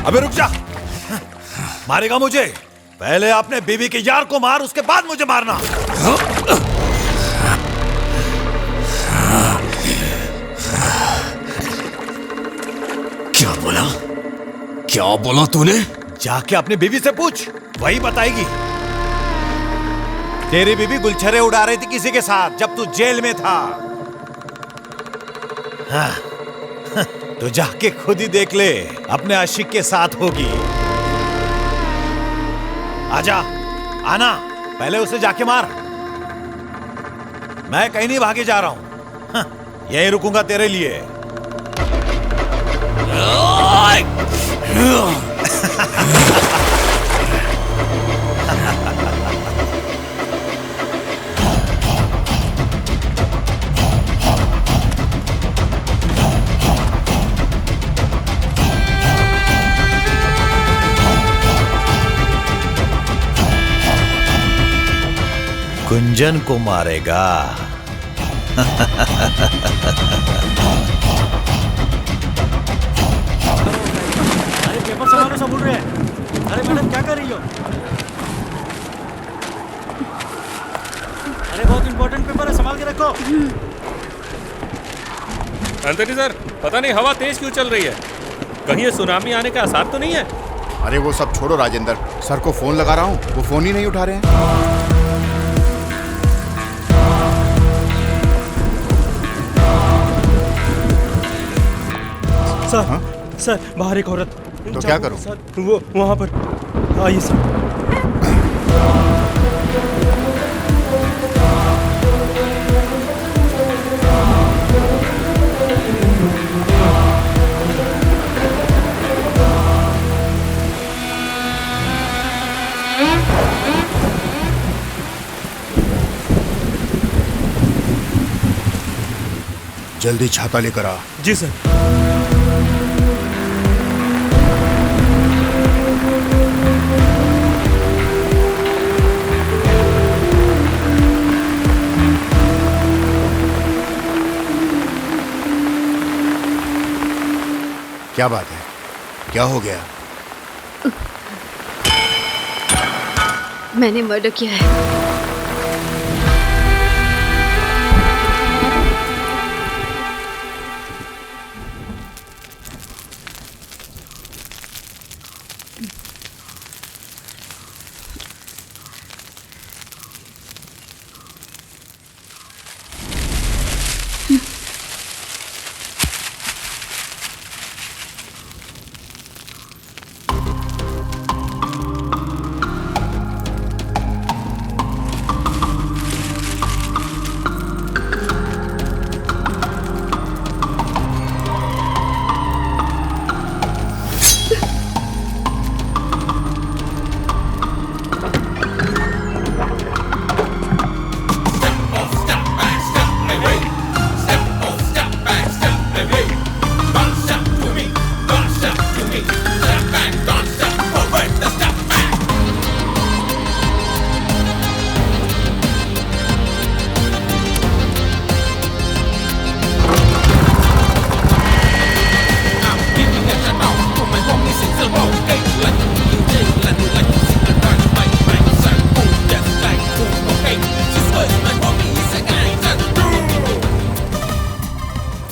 अबे रुक जा, मारेगा मुझे? पहले अपने बीवी के यार को मार, उसके बाद मुझे मारना। क्या बोला तूने? जाके अपनी बीवी से पूछ, वही बताएगी। तेरी बीवी गुलछरे उड़ा रही थी किसी के साथ जब तू जेल में था। हाँ, तो जाके खुद ही देख ले, अपने आशिक के साथ होगी। आजा, आना, पहले उसे जाके मार। मैं कहीं नहीं भागे जा रहा हूं, हाँ, यहीं रुकूंगा तेरे लिए। गुंजन को मारेगा। अरे पेपर संभालो, सब उड़ रहे हैं। अरे मैडम क्या कर रही हो? अरे बहुत इंपॉर्टेंट पेपर है, संभाल के रखो। अंतरी सर, पता नहीं हवा तेज क्यों चल रही है। कहीं ये सुनामी आने का आसार तो नहीं है? अरे वो सब छोड़ो राजेंद्र, सर को फोन लगा रहा हूँ, वो फोन ही नहीं उठा रहे हैं। सर, हाँ? सर बाहर एक औरत। तो क्या करूं? सर वो वहां पर आइए सर। जल्दी छाता लेकर आ। जी सर। क्या बात है, क्या हो गया? मैंने मर्डर किया है।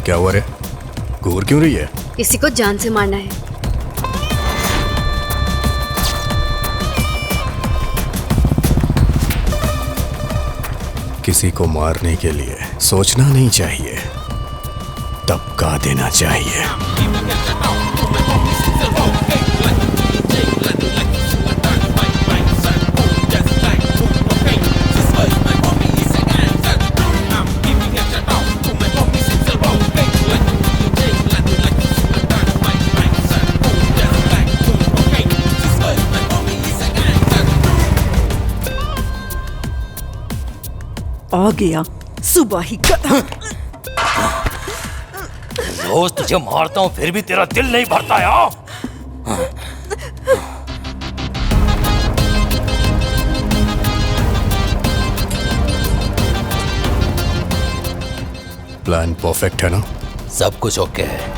क्या हुआ रे? घूर क्यों रही है? किसी को जान से मारना है। किसी को मारने के लिए सोचना नहीं चाहिए, दबका देना चाहिए। आ गया सुबह ही खत्म। रोज तुझे मारता हूँ फिर भी तेरा दिल नहीं भरता यार। प्लान परफेक्ट है ना? सब कुछ ओके है।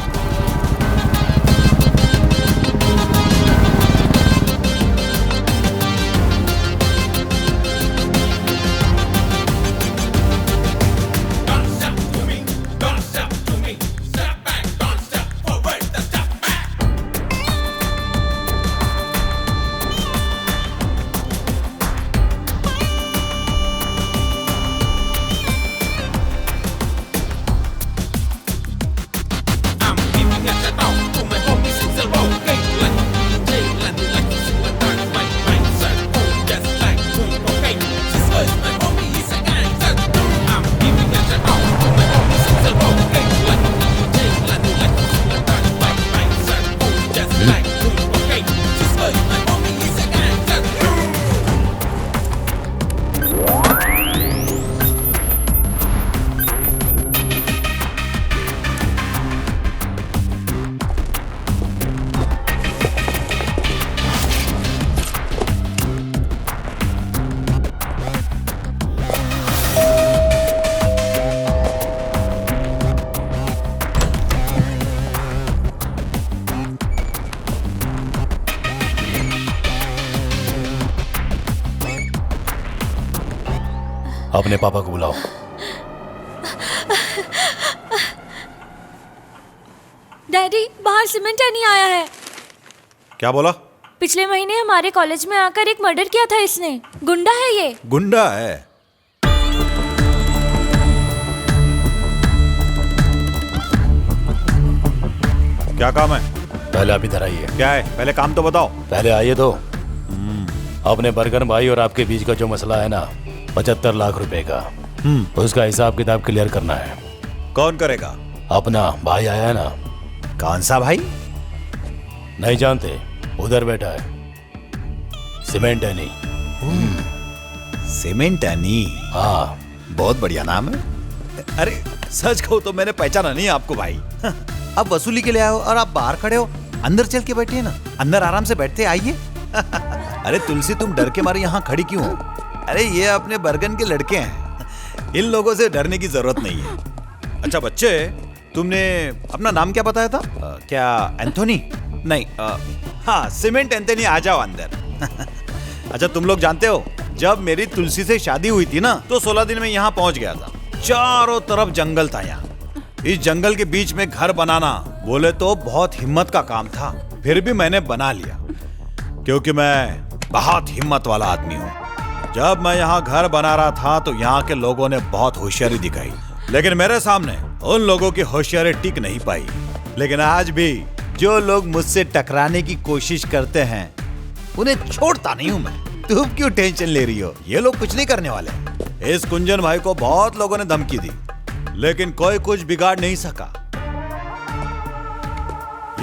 अपने पापा को बुलाओ। डैडी, बाहर सीमेंट नहीं आया है। क्या बोला? पिछले महीने हमारे कॉलेज में आकर एक मर्डर किया था इसने। गुंडा है ये। गुंडा है? क्या काम है? पहले आप इधर आइए। क्या है? पहले काम तो बताओ। पहले आइए तो। अपने बर्गन भाई और आपके बीच का जो मसला है ना, 75 लाख रुपए का, उसका हिसाब किताब क्लियर करना है। कौन करेगा? अपना भाई आया है ना। कौन सा भाई? नहीं जानते? उधर बैठा है, सीमेंट है नहीं। सीमेंटनी? हाँ, बहुत बढ़िया नाम है। अरे सच कहूं तो मैंने पहचाना नहीं आपको भाई। अब वसूली के लिए आए हो और आप बाहर खड़े हो। अंदर चल के बैठिए ना, अंदर आराम से बैठते आइए। अरे तुलसी, तुम डर के मारे यहाँ खड़ी क्यों हो? अरे ये अपने बर्गन के लड़के हैं, इन लोगों से डरने की जरूरत नहीं है। अच्छा बच्चे, तुमने अपना नाम क्या बताया था? क्या एंथोनी? नहीं, हाँ सीमेंट एंथोनी, आ जाओ अंदर। अच्छा तुम लोग जानते हो, जब मेरी तुलसी से शादी हुई थी ना, तो 16 दिन में यहाँ पहुंच गया था। चारों तरफ जंगल था यहाँ। इस जंगल के बीच में घर बनाना बोले तो बहुत हिम्मत का काम था, फिर भी मैंने बना लिया, क्योंकि मैं बहुत हिम्मत वाला आदमी हूँ। जब मैं यहाँ घर बना रहा था तो यहाँ के लोगों ने बहुत होशियारी दिखाई, लेकिन मेरे सामने उन लोगों की होशियारी टिक नहीं पाई। लेकिन आज भी जो लोग मुझसे टकराने की कोशिश करते हैं, उन्हें छोड़ता नहीं हूं मैं। तुम क्यों टेंशन ले रही हो? ये लोग कुछ नहीं करने वाले। इस कुंजन भाई को बहुत लोगों ने धमकी दी, लेकिन कोई कुछ बिगाड़ नहीं सका।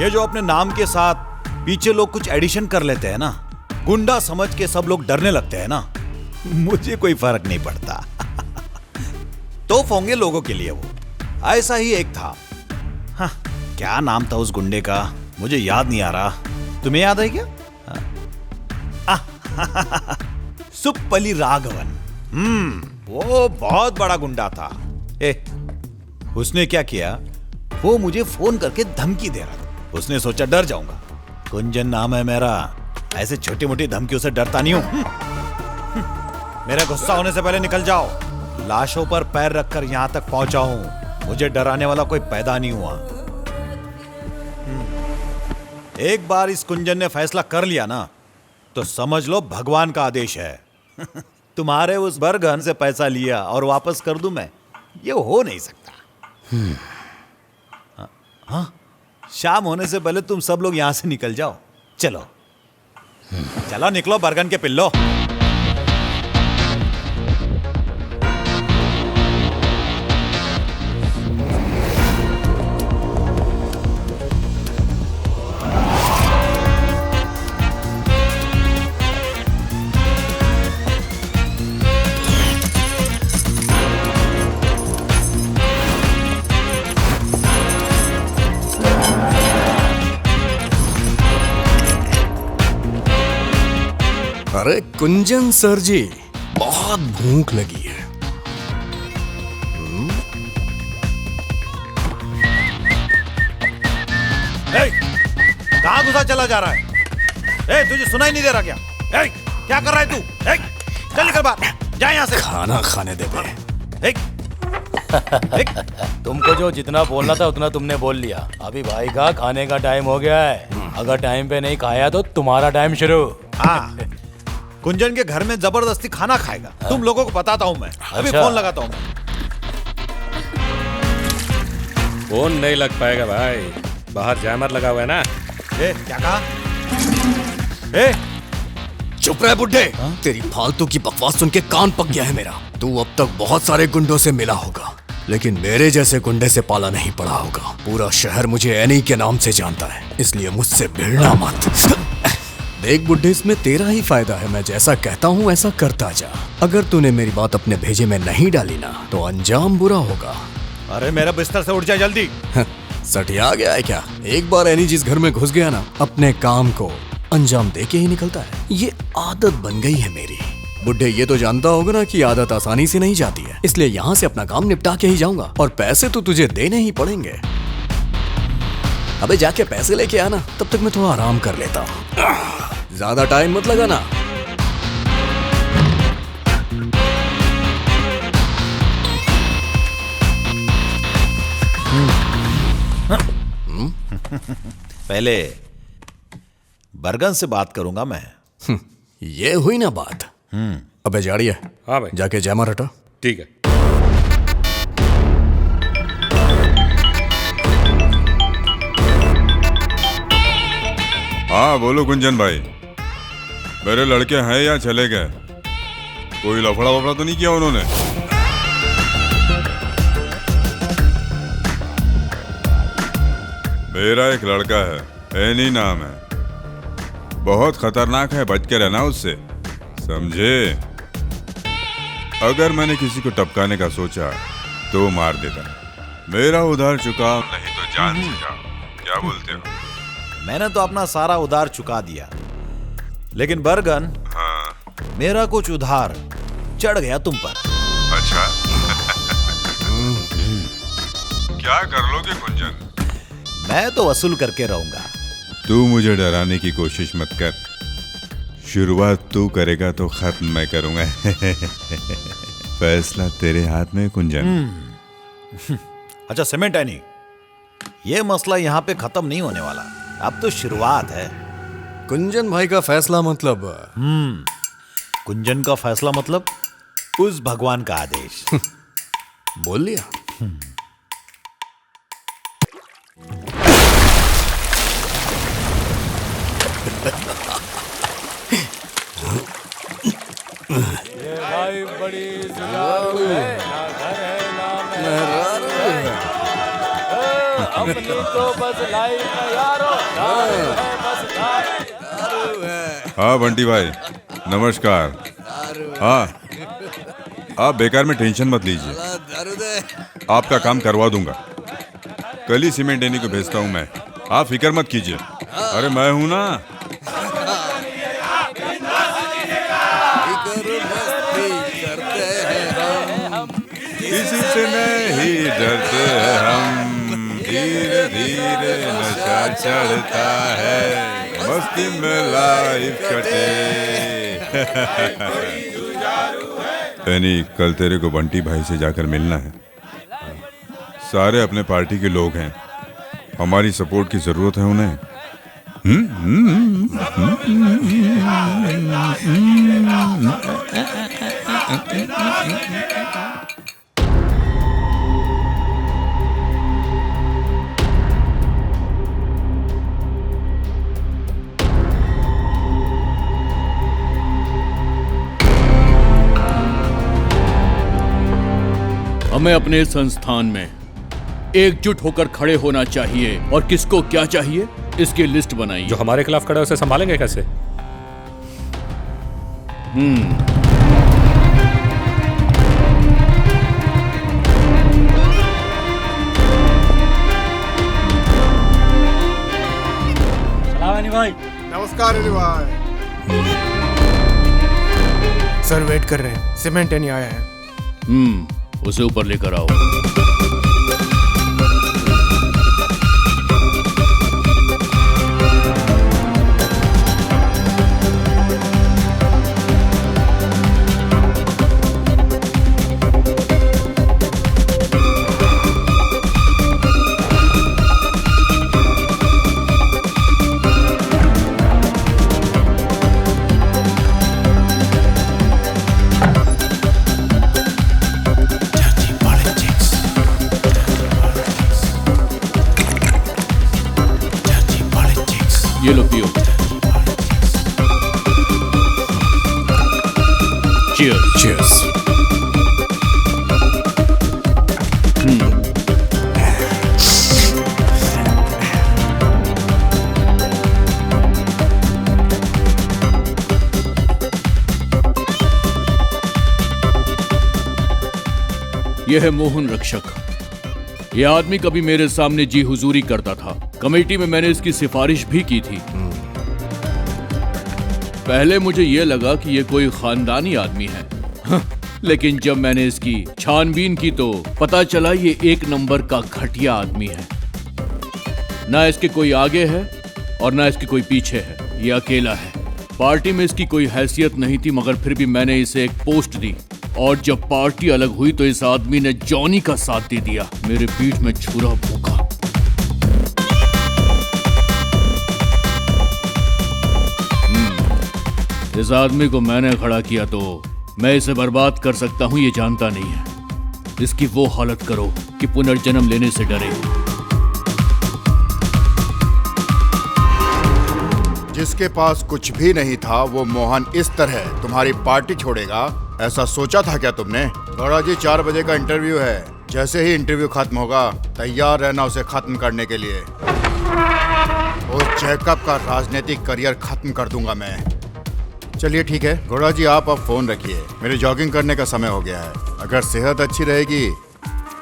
ये जो अपने नाम के साथ पीछे लोग कुछ एडिशन कर लेते हैं ना, गुंडा समझ के सब लोग डरने लगते हैं ना, मुझे कोई फर्क नहीं पड़ता। तोप होंगे लोगों के लिए वो। ऐसा ही एक था। हाँ, क्या नाम था उस गुंडे का, मुझे याद नहीं आ रहा। तुम्हें याद है क्या? सुप्पली राघवन। वो बहुत बड़ा गुंडा था। उसने क्या किया, वो मुझे फोन करके धमकी दे रहा था। उसने सोचा डर जाऊंगा, कुंजन नाम है मेरा, ऐसे छोटी मोटी धमकियों से डरता नहीं हूं। मेरा गुस्सा होने से पहले निकल जाओ। लाशों पर पैर रखकर यहां तक पहुंचा हूं, मुझे डराने वाला कोई पैदा नहीं हुआ। एक बार इस कुंजन ने फैसला कर लिया ना, तो समझ लो भगवान का आदेश है। तुम्हारे उस बरगन से पैसा लिया और वापस कर दूं मैं, ये हो नहीं सकता। हाँ, शाम होने से पहले तुम सब लोग यहां से निकल जाओ। चलो चलो निकलो बरगन के पिल्लो। अरे कुंजन सर जी, बहुत भूख लगी है। कहां घुसा चला जा रहा है? तुझे सुनाई नहीं दे रहा क्या? क्या कर रहा है तू? चल निकल बाहर, जा यहां से। खाना खाने दे बे। तुमको जो जितना बोलना था उतना तुमने बोल लिया। अभी भाई का खाने का टाइम हो गया है। अगर टाइम पे नहीं खाया तो तुम्हारा टाइम शुरू। हाँ, कुंजन के घर में जबरदस्ती खाना खाएगा। तुम लोगों को बताता हूँ मैं। अभी अच्छा। फोन लगाता हूँ मैं। फोन नहीं लग पाएगा भाई, बाहर जैमर लगा हुआ है ना। क्या कहा? चुप रहे बुड्ढे। तेरी फालतू की बकवास सुन के कान पक गया है मेरा। तू अब तक बहुत सारे गुंडों से मिला होगा, लेकिन मेरे जैसे गुंडे से पाला नहीं पड़ा होगा। पूरा शहर मुझे एनी के नाम से जानता है, इसलिए मुझसे भिड़ना मत। देख बुड्ढे, इसमें तेरा ही फायदा है। मैं जैसा कहता हूँ ऐसा करता जा। अगर तूने मेरी बात अपने भेजे में नहीं डाली ना, तो अंजाम बुरा होगा। अरे मेरा बिस्तर से उठ जा जल्दी। सटिया गया है क्या? एक बार एनी जिस घर में घुस गया ना, अपने काम को अंजाम दे के ही निकलता है। ये आदत बन गई है मेरी। बुड्ढे, ये तो जानता होगा ना कि आदत आसानी से नहीं जाती है, इसलिए यहाँ से अपना काम निपटा के ही जाऊंगा। और पैसे तो तुझे देने ही पड़ेंगे। अबे जाके पैसे लेके आना, तब तक मैं थोड़ा आराम कर लेता हूँ। ज्यादा टाइम मत लगाना। पहले बरगन से बात करूंगा मैं। ये हुई ना बात। अबे जाड़िए, हाँ भाई, जाके जयमार हटा। ठीक है। हाँ बोलो गुंजन भाई, मेरे लड़के हैं या चले गए? कोई लफड़ा वफड़ा तो नहीं किया उन्होंने? मेरा एक लड़का है, एनी नाम है, बहुत खतरनाक है, बच के रहना उससे, समझे? अगर मैंने किसी को टपकाने का सोचा तो मार देता। मेरा उधार चुकाओ नहीं तो जान से जाओ। क्या बोलते हो? मैंने तो अपना सारा उधार चुका दिया, लेकिन बरगन, हाँ। मेरा कुछ उधार चढ़ गया तुम पर। अच्छा। क्या कर लोगे गुंजन? मैं तो वसूल करके रहूंगा। तू मुझे डराने की कोशिश मत कर, शुरुआत तू करेगा तो खत्म मैं करूंगा। फैसला तेरे हाथ में गुंजन। अच्छा सीमेंट एनी, ये मसला यहाँ पे खत्म नहीं होने वाला, अब तो शुरुआत है। कुंजन भाई का फैसला मतलब? कुंजन का फैसला मतलब उस भगवान का आदेश। बोल लिया। ये भाई बड़ी जुगाड़ू है, ना घर है ना मेहरारू है। अपनी तो बस लाइफ में यारो, दारू है बस दारू है। हाँ बंटी भाई नमस्कार। हाँ आप बेकार में टेंशन मत लीजिए, आपका काम करवा दूंगा। कल ही सीमेंट देने को भेजता हूँ मैं, आप फिक्र मत कीजिए। अरे मैं हूं ना। किसी से नहीं डरते हैं हम, धीरे धीरे नशा चढ़ता है, मस्ती में लाइफ कटे। यानी कल तेरे को बंटी भाई से जाकर मिलना है। सारे अपने पार्टी के लोग हैं, हमारी सपोर्ट की जरूरत है उन्हें। हमें अपने संस्थान में एकजुट होकर खड़े होना चाहिए और किसको क्या चाहिए इसकी लिस्ट बनाइए। जो हमारे खिलाफ खड़ा है उसे संभालेंगे कैसे? सलाम भाई। नमस्कार अली भाई। सर वेट कर रहे हैं, सीमेंट नहीं आया है। उसे ऊपर लेकर आओ। ये लो पियो। Cheers. Cheers. यह है मोहन रक्षक। यह आदमी कभी मेरे सामने जी हुजूरी करता था। कमेटी में मैंने इसकी सिफारिश भी की थी। पहले मुझे यह लगा कि यह कोई खानदानी आदमी है, लेकिन जब मैंने इसकी छानबीन की तो पता चला ये एक नंबर का घटिया आदमी है। ना इसके कोई आगे है और ना इसके कोई पीछे है, ये अकेला है। पार्टी में इसकी कोई हैसियत नहीं थी, मगर फिर भी मैंने इसे एक पोस्ट दी और जब पार्टी अलग हुई तो इस आदमी ने जॉनी का साथ दे दिया। मेरे पीठ में छुरा भूखा। इस आदमी को मैंने खड़ा किया तो मैं इसे बर्बाद कर सकता हूं, ये जानता नहीं है। इसकी वो हालत करो कि पुनर्जन्म लेने से डरे। जिसके पास कुछ भी नहीं था वो मोहन इस तरह तुम्हारी पार्टी छोड़ेगा, ऐसा सोचा था क्या तुमने? गौड़ा जी 4 बजे का इंटरव्यू है। जैसे ही इंटरव्यू खत्म होगा तैयार रहना उसे खत्म करने के लिए। उस जैकब का राजनीतिक करियर खत्म कर दूंगा मैं। चलिए ठीक है गौड़ा जी, आप अब फोन रखिए, मेरे जॉगिंग करने का समय हो गया है। अगर सेहत अच्छी रहेगी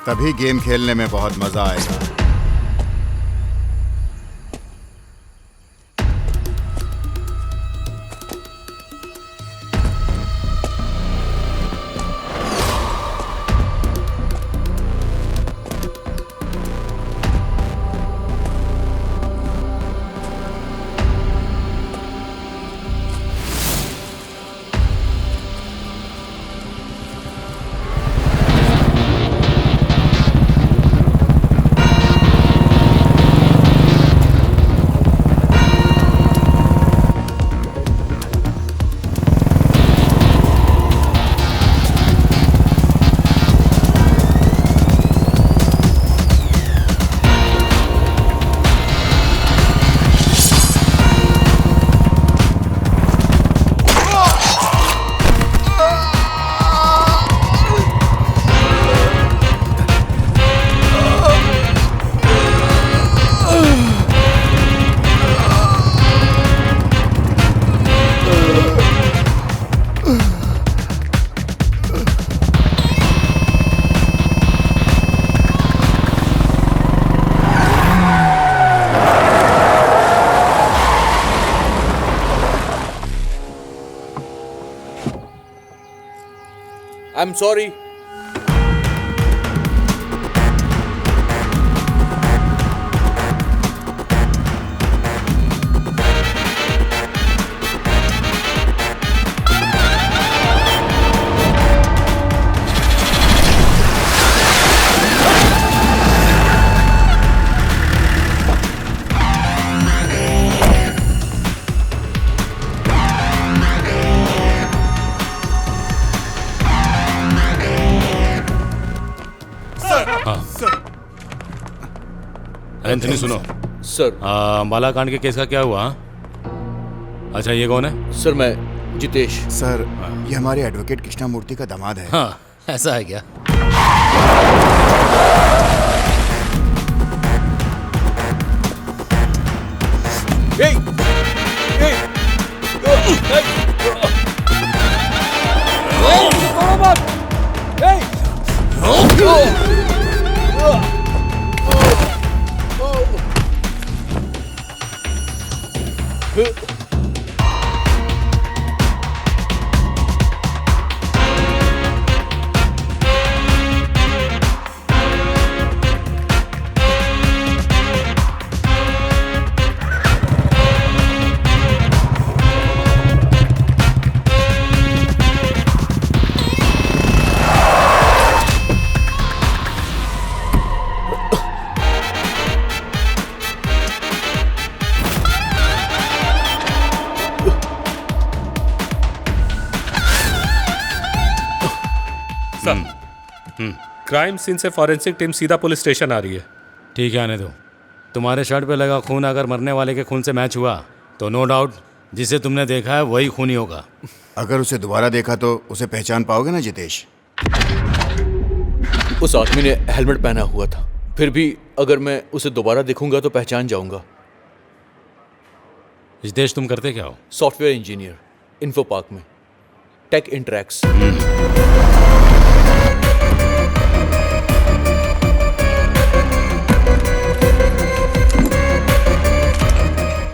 तभी गेम खेलने में बहुत मजा आएगा। I'm sorry. एंथनी सुनो सर। बालाकांड के केस का क्या हुआ? अच्छा ये कौन है? सर मैं जितेश। सर ये हमारे एडवोकेट कृष्णामूर्ति का दामाद है। हाँ ऐसा है क्या? क्राइम सीन से फॉरेंसिक टीम सीधा पुलिस स्टेशन आ रही है। ठीक है आने दो। तुम्हारे शर्ट पे लगा खून अगर मरने वाले के खून से मैच हुआ तो नो डाउट जिसे तुमने देखा है वही खूनी होगा। अगर उसे दोबारा देखा तो उसे पहचान पाओगे ना जितेश? उस आदमी ने हेलमेट पहना हुआ था, फिर भी अगर मैं उसे दोबारा देखूंगा तो पहचान जाऊंगा। जितेश तुम करते क्या हो? सॉफ्टवेयर इंजीनियर, इन्फो पार्क में, टेक इंटरैक्स।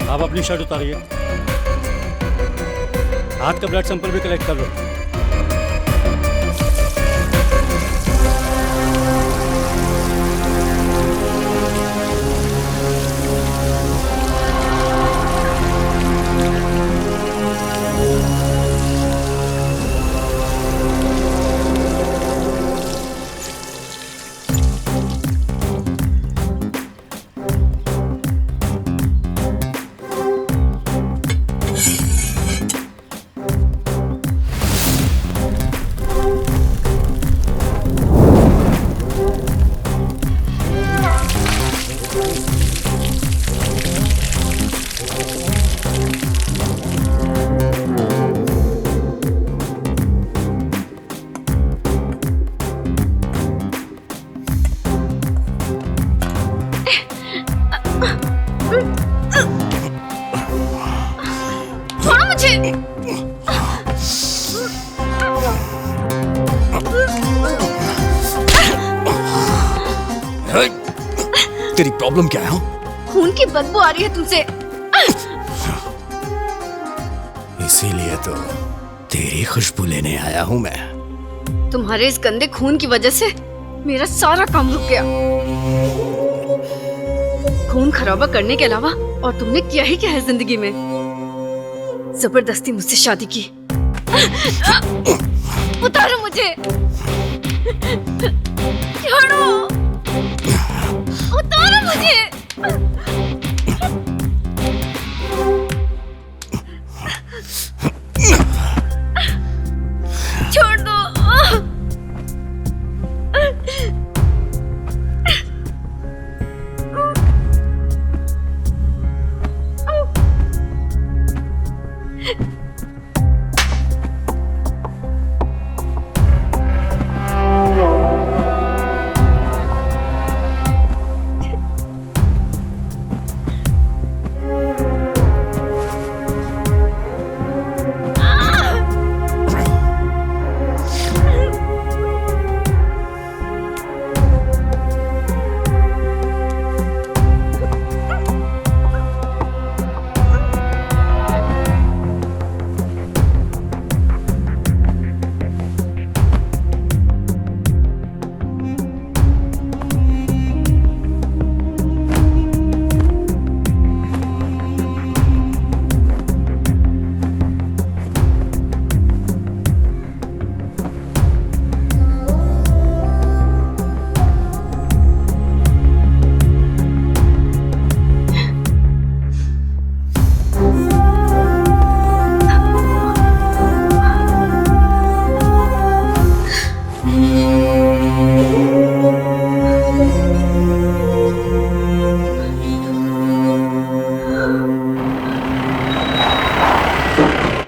आप अपनी शर्ट उतारिए, हाथ का ब्लड सैंपल भी कलेक्ट कर लो। छोड़ो मुझे। तेरी प्रॉब्लम क्या है? खून की बदबू आ रही है तुमसे। इसीलिए तो तेरी खुशबू लेने आया हूं मैं। तुम्हारे इस गंदे खून की वजह से मेरा सारा काम रुक गया। खून खराबा करने के अलावा और तुमने किया ही क्या है जिंदगी में? जबरदस्ती मुझसे शादी की। उतारो मुझे, छोड़ो, उतारो मुझे। छोड़ दो।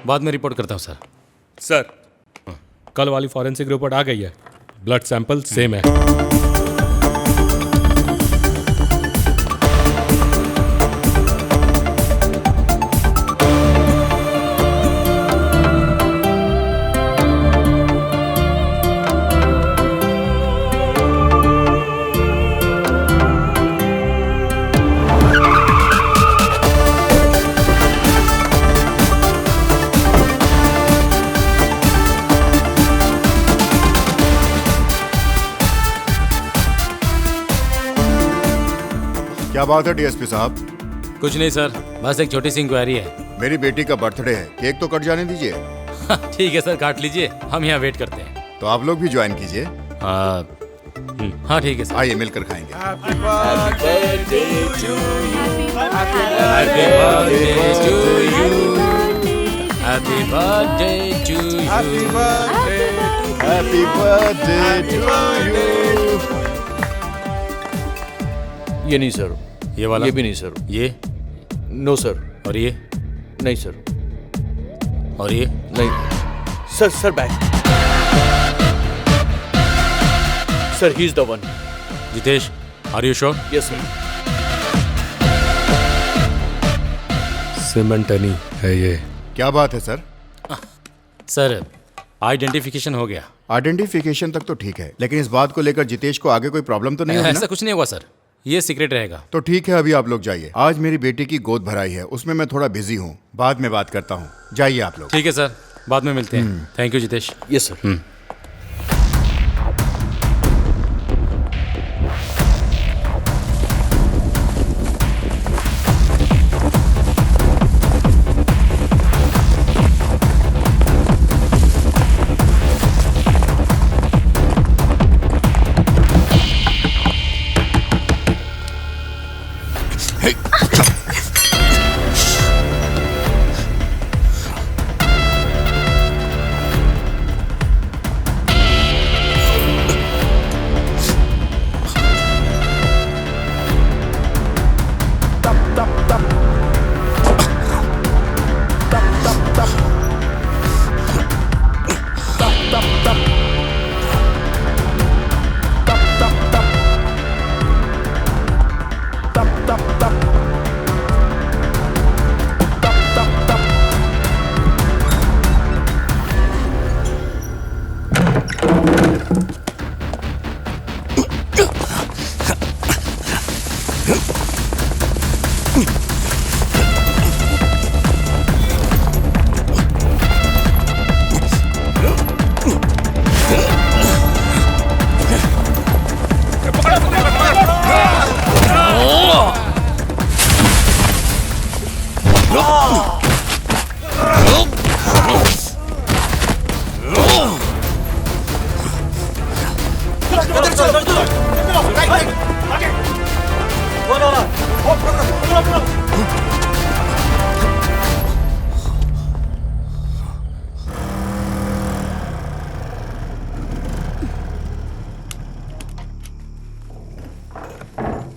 बाद में रिपोर्ट करता हूँ सर। सर, कल वाली फॉरेंसिक रिपोर्ट आ गई है। ब्लड सैंपल सेम है। क्या बात है डीएसपी साहब? कुछ नहीं सर, बस एक छोटी सी इंक्वायरी है। मेरी बेटी का बर्थडे है, केक तो कट जाने दीजिए। ठीक है सर, काट लीजिए, हम यहाँ वेट करते हैं। तो आप लोग भी ज्वाइन कीजिए। हाँ ठीक है सर। आइए मिलकर खाएंगे। Happy birthday to you. Happy birthday to you. Happy birthday to you. Happy birthday to you. ये नहीं सर, ये वाला, ये भी नहीं सर, ये नो सर, और ये नहीं सर, और ये नहीं sir. Sir back sir, he is the one. Jitesh, are you sure? Yes sir. सिमेंटनी है ये। क्या बात है सर? सर, आइडेंटिफिकेशन हो गया। आइडेंटिफिकेशन तक तो ठीक है, लेकिन इस बात को लेकर जितेश को आगे कोई प्रॉब्लम तो नहीं होगी ना? ऐसा कुछ नहीं होगा सर, ये सीक्रेट रहेगा। तो ठीक है, अभी आप लोग जाइए। आज मेरी बेटी की गोद भराई है, उसमें मैं थोड़ा बिजी हूँ, बाद में बात करता हूँ। जाइए आप लोग। ठीक है सर, बाद में मिलते हैं। Thank you Jitesh. Yes sir.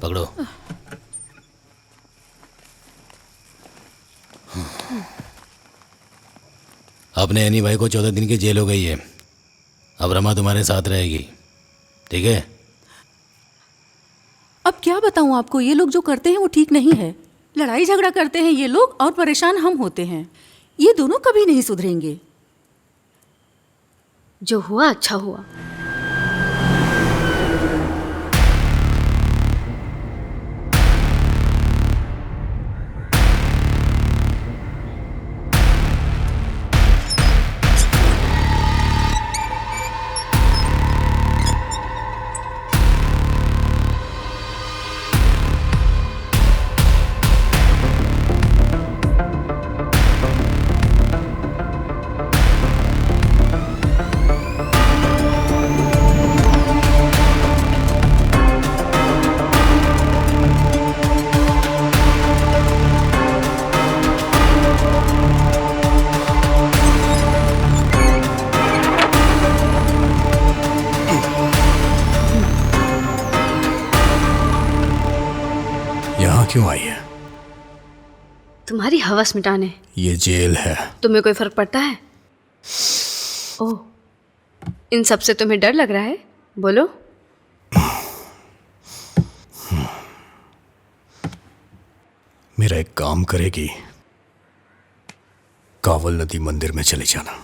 पकड़ो। अपने एनी भाई को 14 दिन की जेल हो गई है। अब रमा तुम्हारे साथ रहेगी, ठीक है? अब क्या बताऊं आपको, ये लोग जो करते हैं वो ठीक नहीं है। लड़ाई झगड़ा करते हैं ये लोग और परेशान हम होते हैं। ये दोनों कभी नहीं सुधरेंगे। जो हुआ अच्छा हुआ। क्यों आई है? तुम्हारी हवस मिटाने। ये जेल है। तुम्हें कोई फर्क पड़ता है? ओह, इन सब से तुम्हें डर लग रहा है? बोलो। मेरा एक काम करेगी, कावल नदी मंदिर में चले जाना।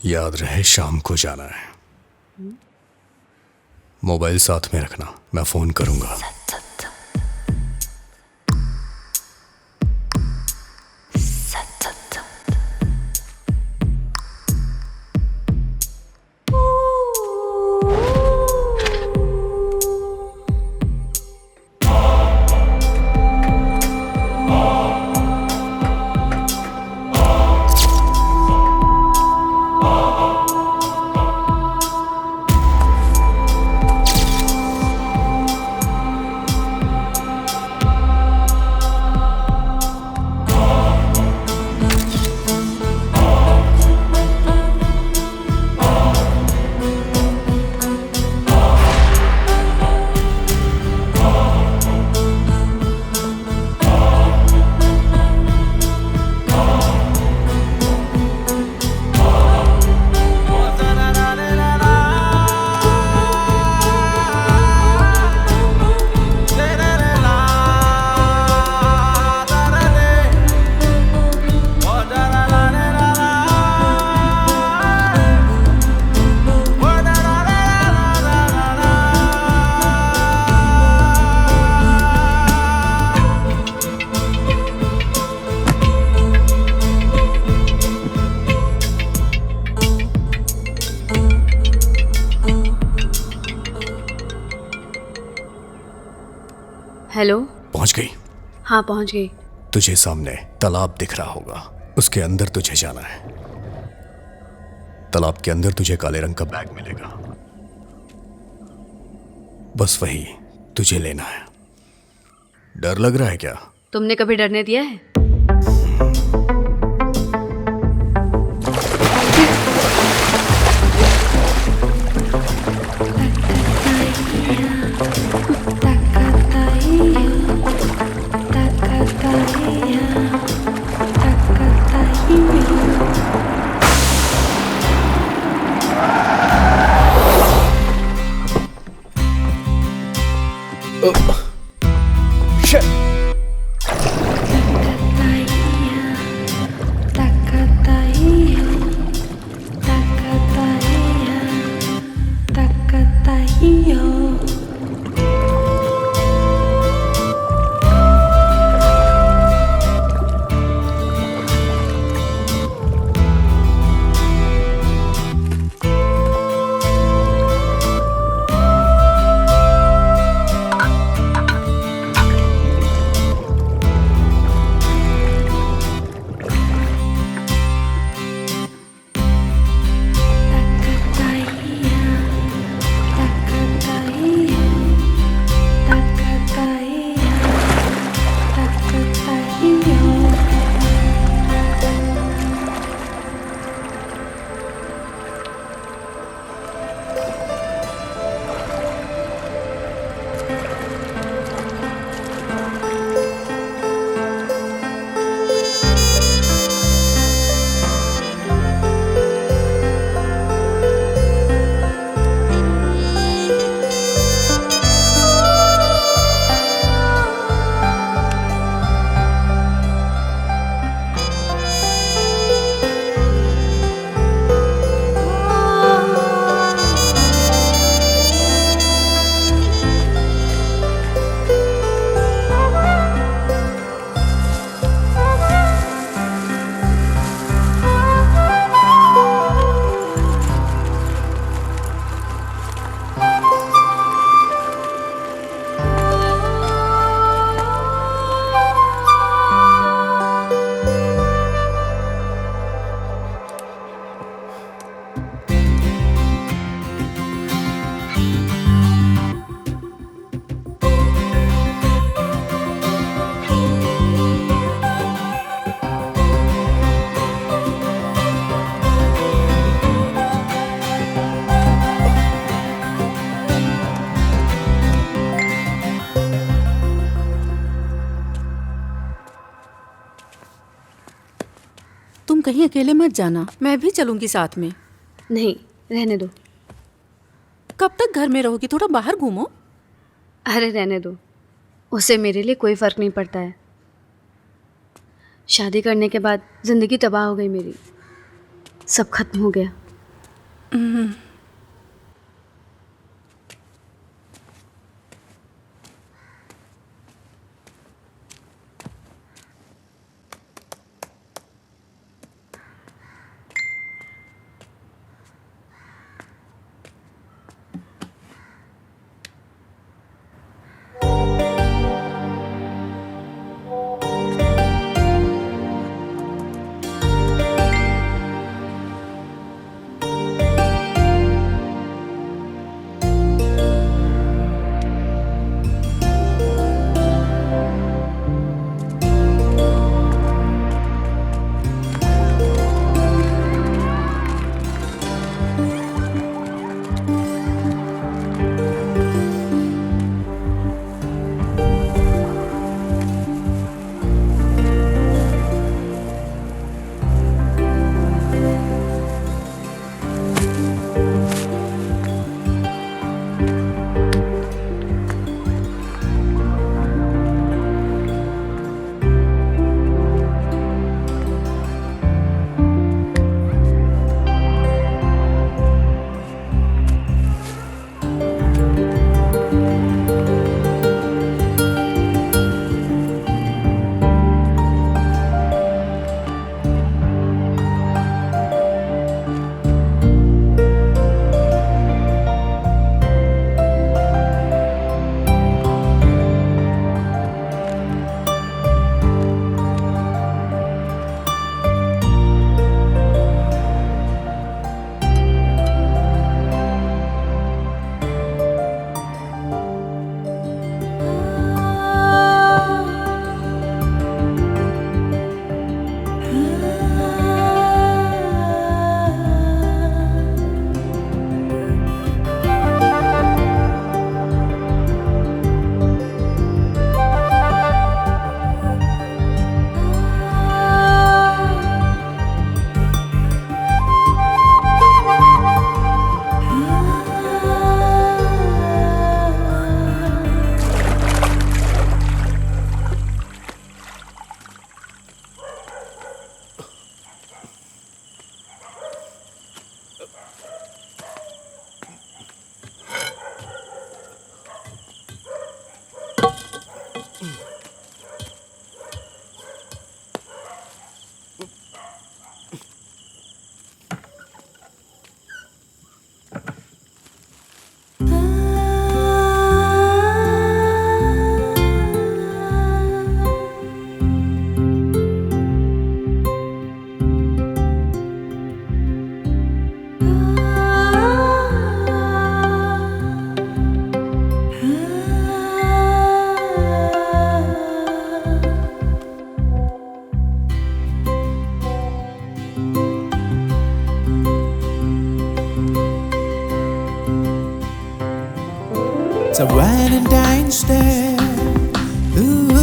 याद रहे शाम को जाना है। मोबाइल साथ में रखना, मैं फोन करूंगा। हेलो। पहुंच गई? हाँ पहुंच गई। तुझे सामने तालाब दिख रहा होगा, उसके अंदर तुझे जाना है। तालाब के अंदर तुझे काले रंग का बैग मिलेगा, बस वही तुझे लेना है। डर लग रहा है क्या? तुमने कभी डरने दिया है? कहीं अकेले मत जाना, मैं भी चलूंगी साथ में। नहीं, रहने दो। कब तक घर में रहोगी? थोड़ा बाहर घूमो। अरे रहने दो, उससे मेरे लिए कोई फ़र्क नहीं पड़ता है। शादी करने के बाद ज़िंदगी तबाह हो गई मेरी, सब खत्म हो गया। It's a Valentine's Day. Ooh,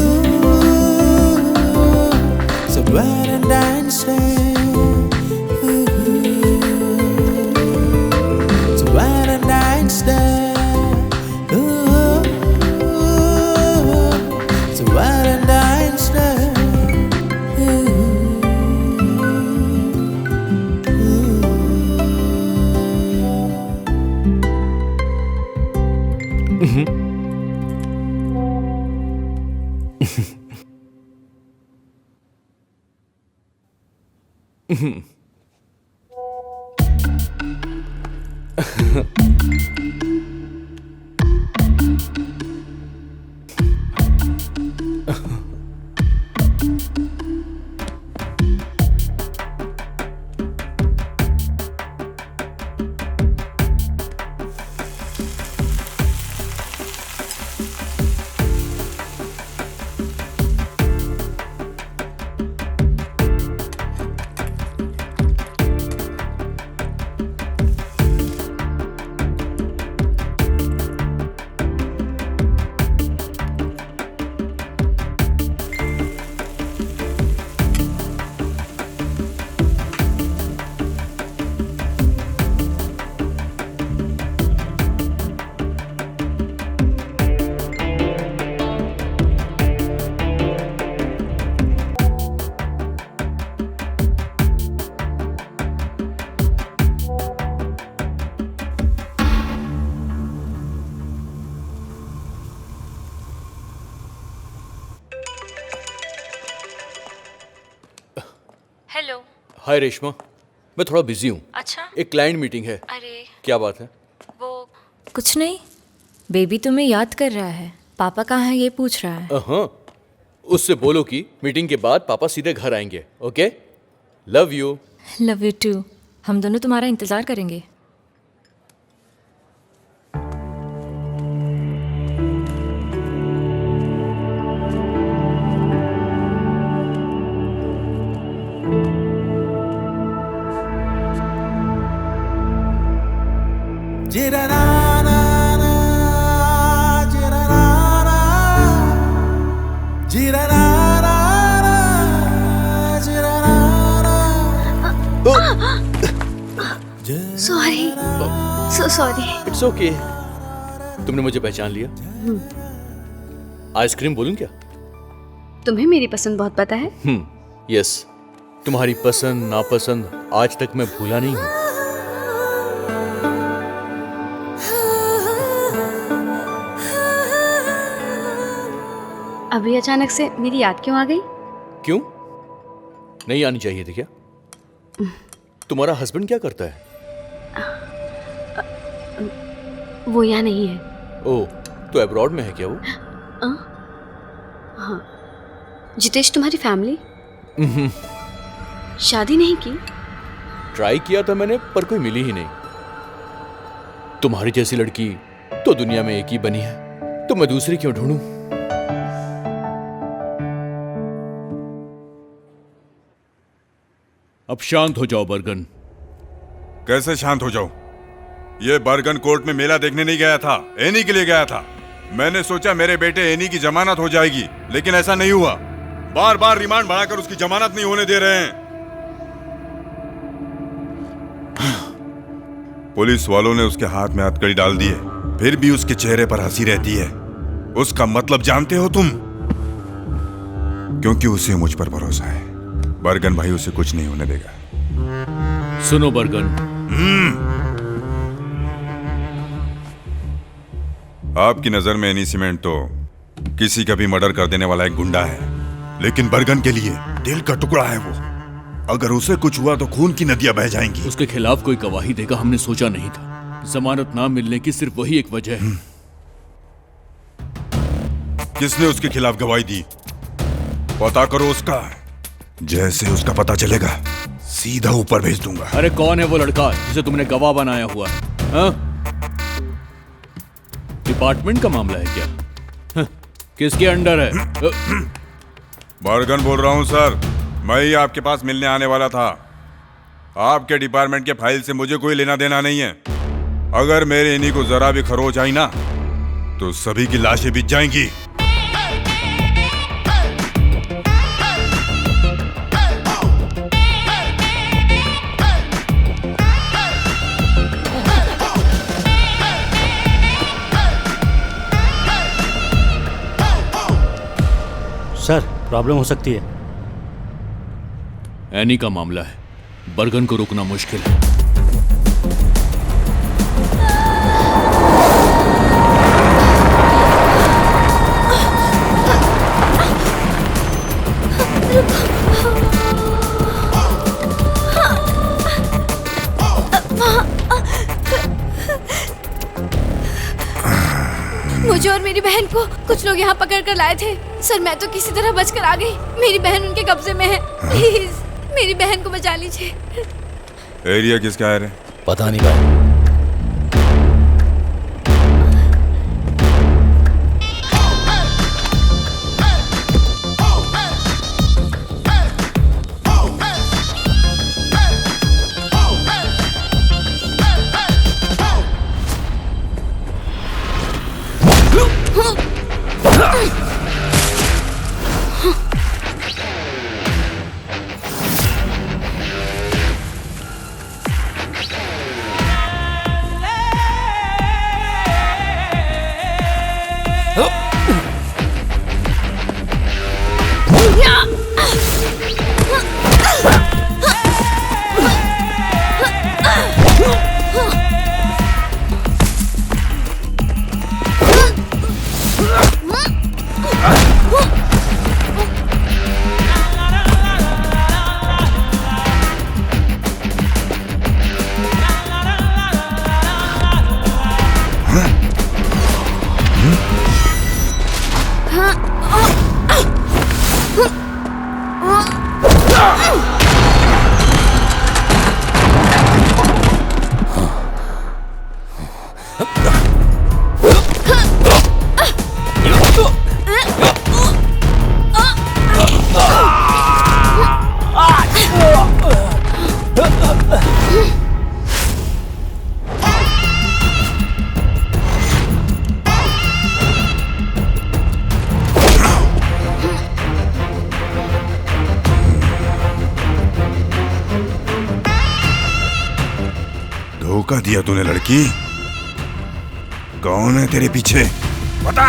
it's a Valentine's Day. Ooh, it's a Valentine's Day. Ooh, it's a Valentine's Day. Hello. Hi Reshma, मैं थोड़ा बिजी हूँ। अच्छा। एक क्लाइंट मीटिंग है। अरे क्या बात है? वो कुछ नहीं, बेबी तुम्हें याद कर रहा है। पापा कहाँ है ये पूछ रहा है। हाँ, उससे बोलो कि मीटिंग के बाद पापा सीधे घर आएंगे। Okay, love you. Love you too. हम दोनों तुम्हारा इंतजार करेंगे। Sorry, so sorry. It's okay. तुमने मुझे पहचान लिया। आइसक्रीम बोलूं क्या? तुम्हें मेरी पसंद बहुत पता है। यस, तुम्हारी पसंद नापसंद आज तक मैं भूला नहीं हूं। अभी अचानक से मेरी याद क्यों आ गई? क्यों नहीं आनी चाहिए थी क्या? तुम्हारा हस्बैंड क्या करता है? वो यहाँ नहीं है। ओह, तो अब्रॉड में है क्या वो? हाँ। जितेश, तुम्हारी फैमिली शादी नहीं की? ट्राई किया था मैंने, पर कोई मिली ही नहीं। तुम्हारी जैसी लड़की तो दुनिया में एक ही बनी है, तो मैं दूसरी क्यों ढूंढूं? अब शांत हो जाओ बर्गन। कैसे शांत हो जाऊं? ये बर्गन कोर्ट में मेला देखने नहीं गया था, एनी के लिए गया था। मैंने सोचा मेरे बेटे एनी की जमानत हो जाएगी, लेकिन ऐसा नहीं हुआ। बार बार रिमांड बढ़ाकर उसकी जमानत नहीं होने दे रहे हैं। पुलिस वालों ने उसके हाथ में हथकड़ी डाल दी है, फिर भी उसके चेहरे पर हंसी रहती है। उसका मतलब जानते हो तुम? क्योंकि उसे मुझ पर भरोसा है। बर्गन भाई उसे कुछ नहीं होने देगा। सुनो बर्गन, आपकी नजर में एनी सीमेंट तो किसी का भी मर्डर कर देने वाला एक गुंडा है, लेकिन बर्गन के लिए दिल का टुकड़ा है वो। अगर उसे कुछ हुआ तो खून की नदियां बह जाएंगी। उसके खिलाफ कोई गवाही देगा हमने सोचा नहीं था। जमानत ना मिलने की सिर्फ वही एक वजह है। किसने उसके खिलाफ गवाही दी? पता करो उसका। जैसे उसका पता चलेगा सीधा ऊपर भेज दूंगा। अरे कौन है वो लड़का जिसे तुमने गवाह बनाया हुआ है? डिपार्टमेंट का मामला है क्या? किसके अंडर है? बर्गन बोल रहा हूं सर, मैं ही आपके पास मिलने आने वाला था। आपके डिपार्टमेंट के फाइल से मुझे कोई लेना देना नहीं है। अगर मेरे इन्हीं को जरा भी खरोच आई ना तो सभी की लाशें बिछ जाएंगी। सर, प्रॉब्लम हो सकती है। एनी का मामला है, बर्गन को रोकना मुश्किल है। मुझे और मेरी बहन को कुछ लोग यहाँ पकड़ कर लाए थे। सर, मैं तो किसी तरह बचकर आ गई। मेरी बहन उनके कब्जे में है। प्लीज मेरी बहन को बचा लीजिए। एरिया किसका है रे? पता नहीं भाई। धोखा दिया तूने लड़की। कौन है तेरे पीछे बता।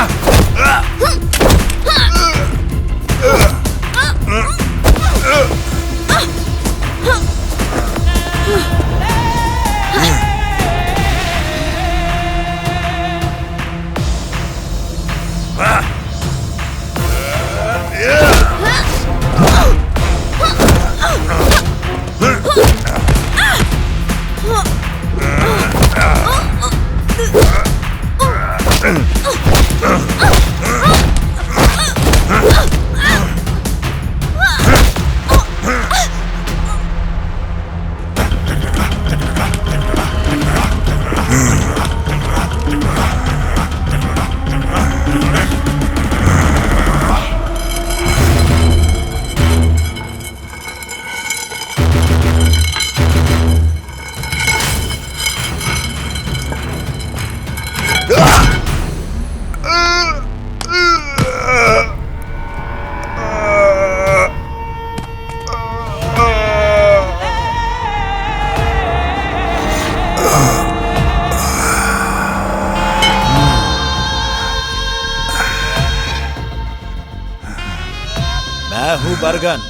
मैं हूं बरगन,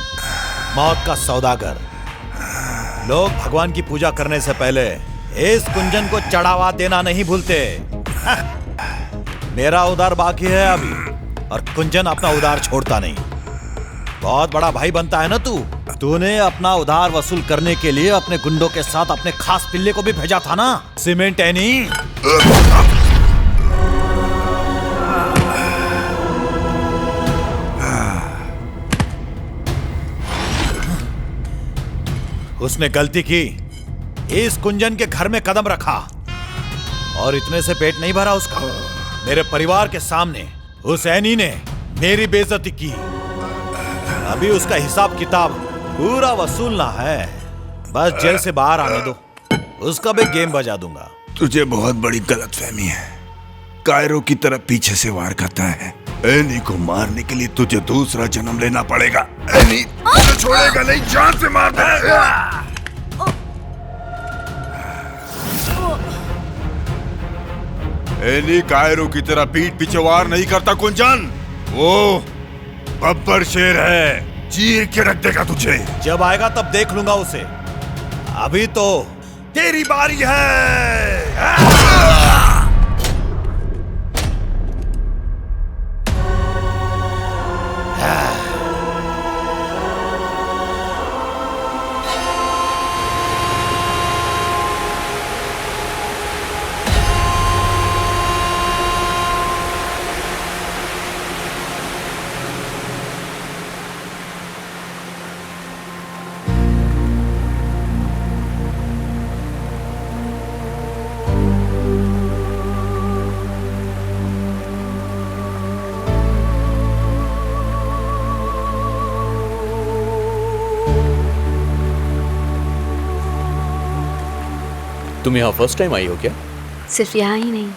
मौत का सौदागर। लोग भगवान की पूजा करने से पहले इस कुंजन को चढ़ावा देना नहीं भूलते। मेरा उधार बाकी है अभी, और कुंजन अपना उधार छोड़ता नहीं। बहुत बड़ा भाई बनता है ना तू। तूने अपना उधार वसूल करने के लिए अपने गुंडों के साथ अपने खास पिल्ले को भी भेजा था ना, सीमेंट एनी। उसने गलती की, इस कुंजन के घर में कदम रखा, और इतने से पेट नहीं भरा उसका। मेरे परिवार के सामने उस एनी ने मेरी बेइज्जती की। अभी उसका हिसाब किताब पूरा वसूलना है। बस जेल से बाहर आने दो, उसका भी गेम बजा दूंगा। तुझे बहुत बड़ी गलतफहमी है। कायरो की तरफ पीछे से वार करता है। एनी को मारने के लिए तुझे दूसरा जन्म लेना पड़ेगा। एनी तुझे छोड़ेगा नहीं, जान से मार देगा। एनी कायरो की तरह पीठ पीछे वार नहीं करता कुंजन। वो बब्बर शेर है, चीर के रख देगा तुझे। जब आएगा तब देख लूंगा उसे। अभी तो तेरी बारी है। तुम यहाँ फर्स्ट टाइम आई हो क्या? सिर्फ यहाँ ही नहीं,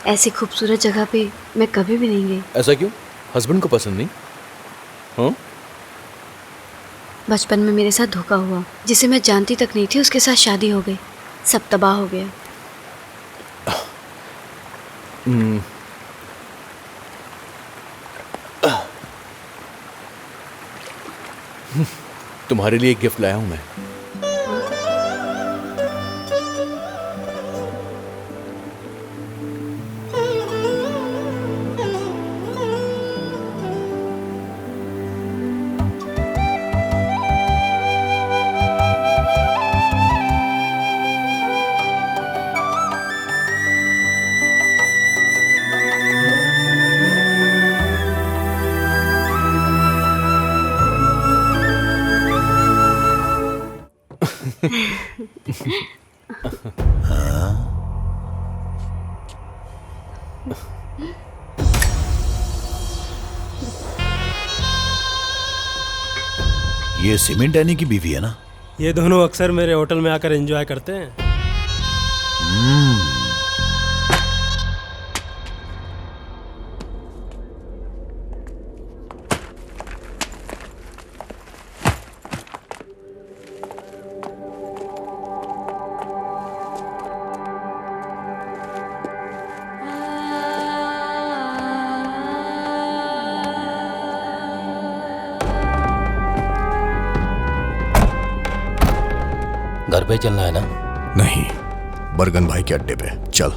ऐसी खूबसूरत जगह पे मैं कभी भी नहीं गई। ऐसा क्यों? हस्बैंड को पसंद नहीं? हाँ? बचपन में मेरे साथ धोखा हुआ, जिसे मैं जानती तक नहीं थी, उसके साथ शादी हो गई। सब तबाह हो गया। तुम्हारे लिए एक गिफ्ट लाया हूं मैं। ये सीमेंट एनी की बीवी है ना? ये दोनों अक्सर मेरे होटल में आकर एंजॉय करते हैं। घर पे चलना है ना? नहीं, बरगन भाई के अड्डे पे चल।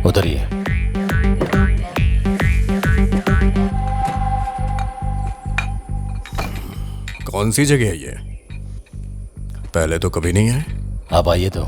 उतरिए। कौन सी जगह है ये? पहले तो कभी नहीं आए। आप आइए तो।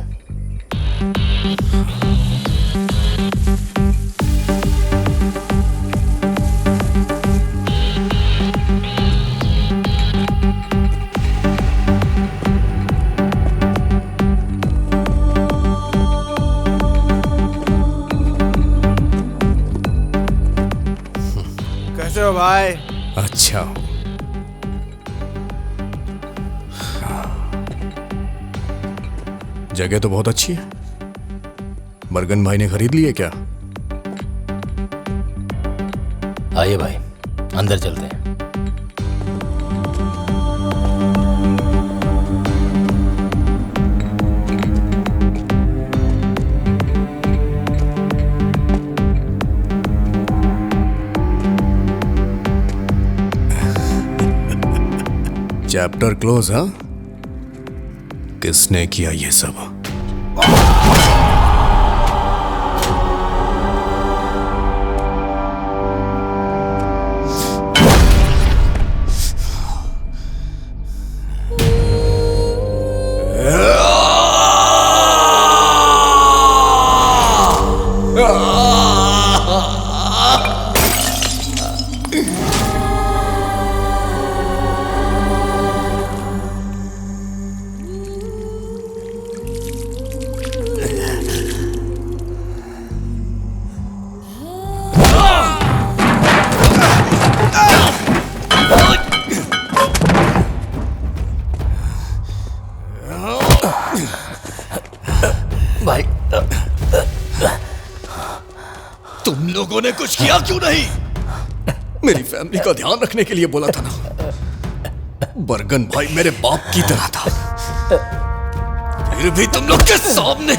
कैसे हो भाई? अच्छा, जगह तो बहुत अच्छी है। बरगन भाई ने खरीद ली है क्या? आइए भाई, अंदर चलते हैं। चैप्टर क्लोज, हाँ? किसने किया ये सब? भाई, तुम लोगों ने कुछ किया क्यों नहीं? मेरी फैमिली का ध्यान रखने के लिए बोला था ना। बरगन भाई मेरे बाप की तरह था, फिर भी तुम लोग के सामने।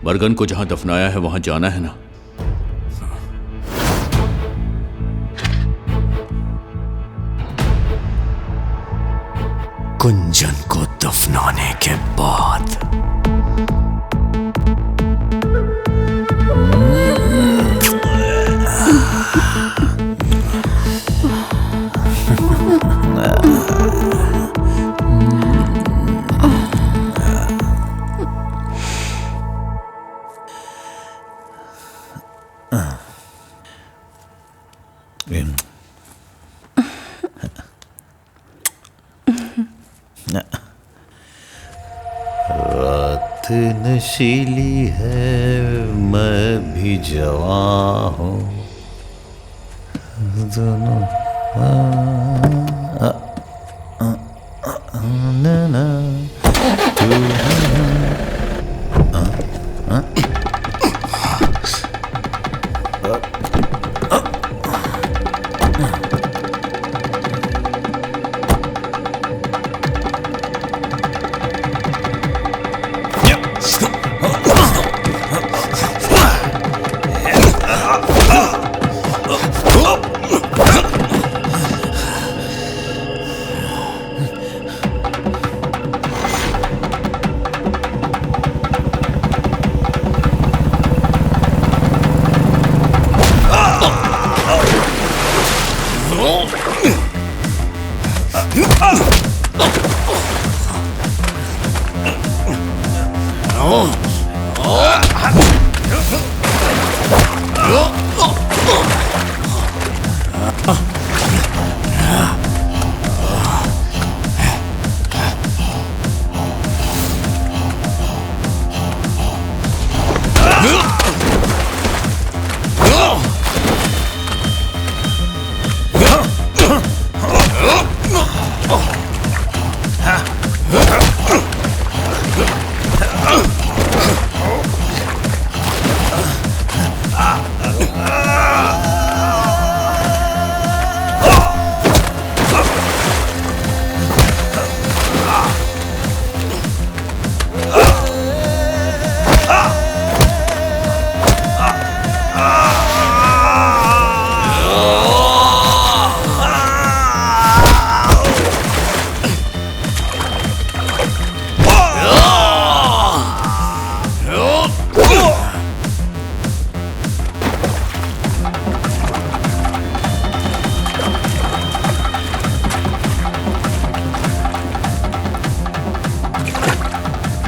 बरगन को जहां दफनाया है वहां जाना है ना? कुंजन को दफनाने के बाद रात नशीली है, मैं भी जवां हूँ, दोनों ना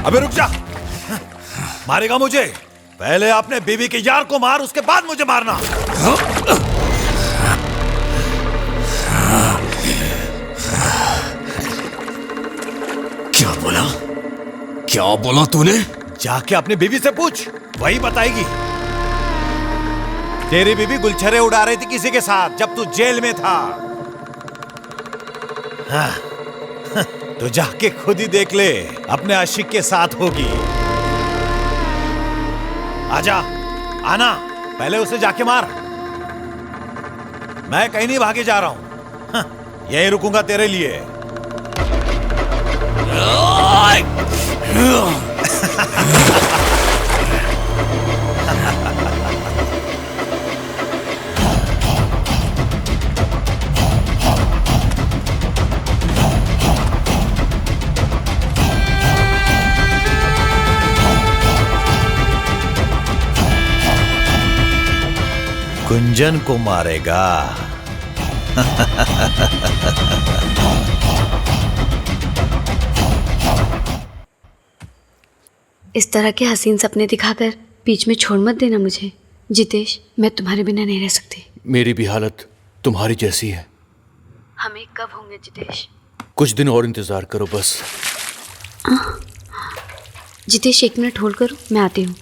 अबे रुक जा, मारेगा मुझे? पहले आपने बीवी के यार को मार, उसके बाद मुझे मारना। क्या बोला? क्या बोला तूने? जाके अपनी बीवी से पूछ, वही बताएगी। तेरी बीवी गुलछरे उड़ा रही थी किसी के साथ जब तू जेल में था। हाँ, तो जाके खुद ही देख ले, अपने आशिक के साथ होगी। आजा, आना, पहले उसे जाके मार। मैं कहीं नहीं भागे जा रहा हूं, हाँ, यहीं रुकूंगा तेरे लिए। गुंजन को मारेगा। इस तरह के हसीन सपने दिखाकर बीच में छोड़ मत देना मुझे जितेश। मैं तुम्हारे बिना नहीं रह सकती। मेरी भी हालत तुम्हारी जैसी है। हमें कब होंगे जितेश? कुछ दिन और इंतजार करो बस। जितेश 1 मिनट होल्ड करो, मैं आती हूँ।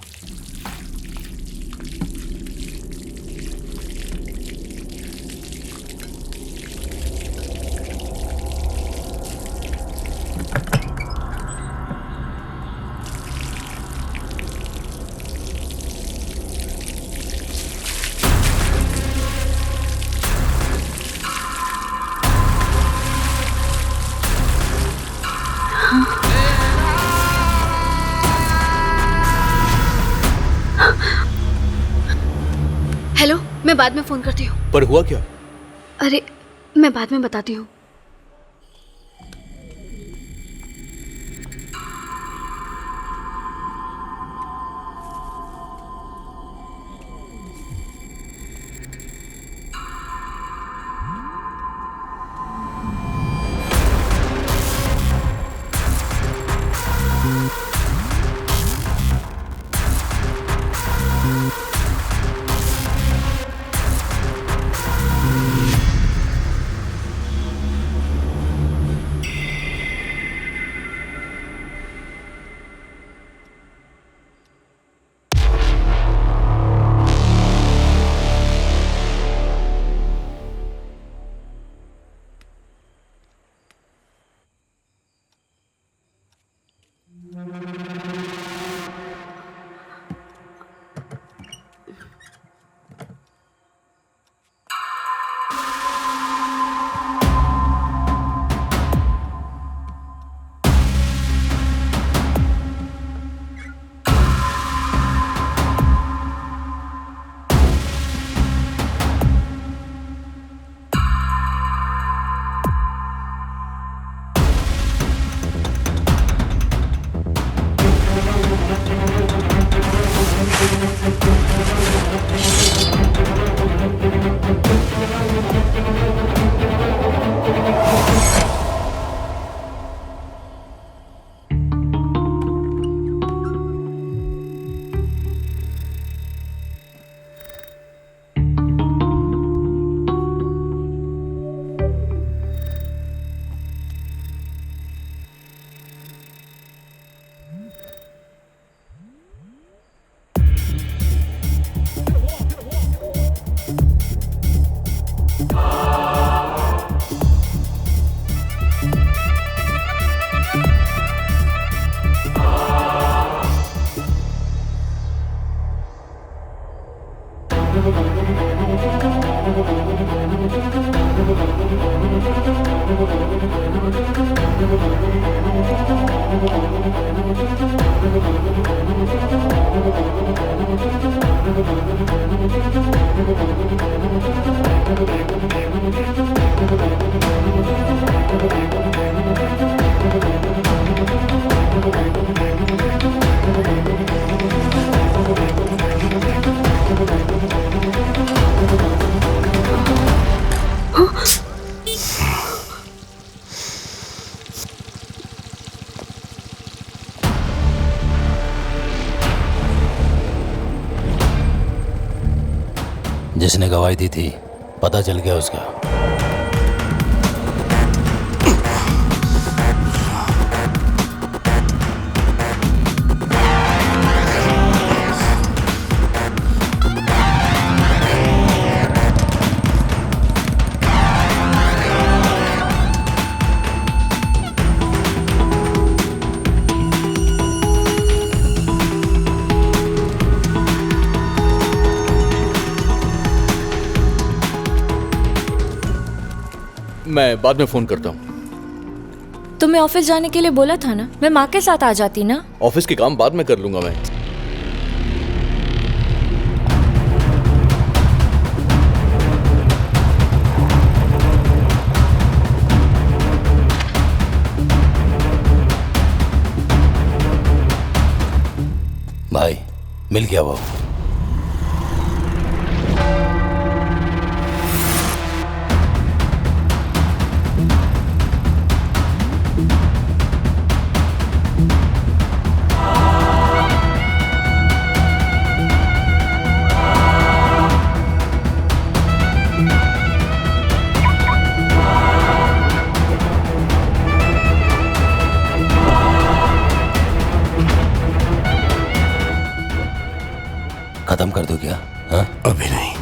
हेलो, मैं बाद में फोन करती हूँ। पर हुआ क्या? अरे मैं बाद में बताती हूँ। जिसने गवाही दी थी पता चल गया उसका। मैं बाद में फोन करता हूँ। तुम्हें ऑफिस जाने के लिए बोला था ना, मैं माँ के साथ आ जाती ना। ऑफिस के काम बाद में कर लूंगा मैं। भाई मिल गया वो। खत्म कर दो क्या? हाँ? अभी नहीं।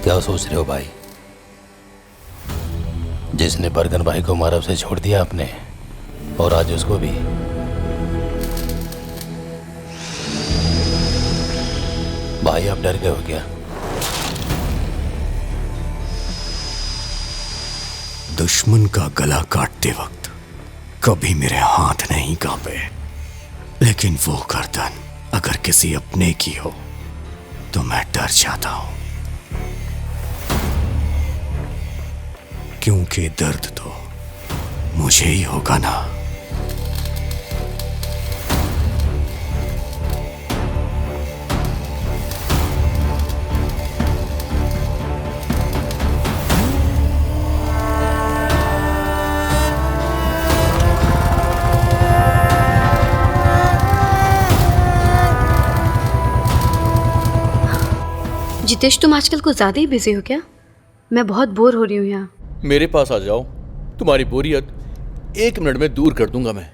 क्या सोच रहे हो भाई? जिसने बरगन भाई को मारब से छोड़ दिया आपने, और आज उसको भी। भाई आप डर गए हो क्या? दुश्मन का गला काटते वक्त कभी मेरे हाथ नहीं कांपे, लेकिन वो गर्दन अगर किसी अपने की हो तो मैं डर जाता हूं, क्योंकि दर्द तो मुझे ही होगा ना। जितेश, तुम आजकल कुछ ज्यादा ही बिजी हो क्या? मैं बहुत बोर हो रही हूँ यहाँ। मेरे पास आ जाओ, तुम्हारी बोरियत 1 मिनट में दूर कर दूंगा मैं।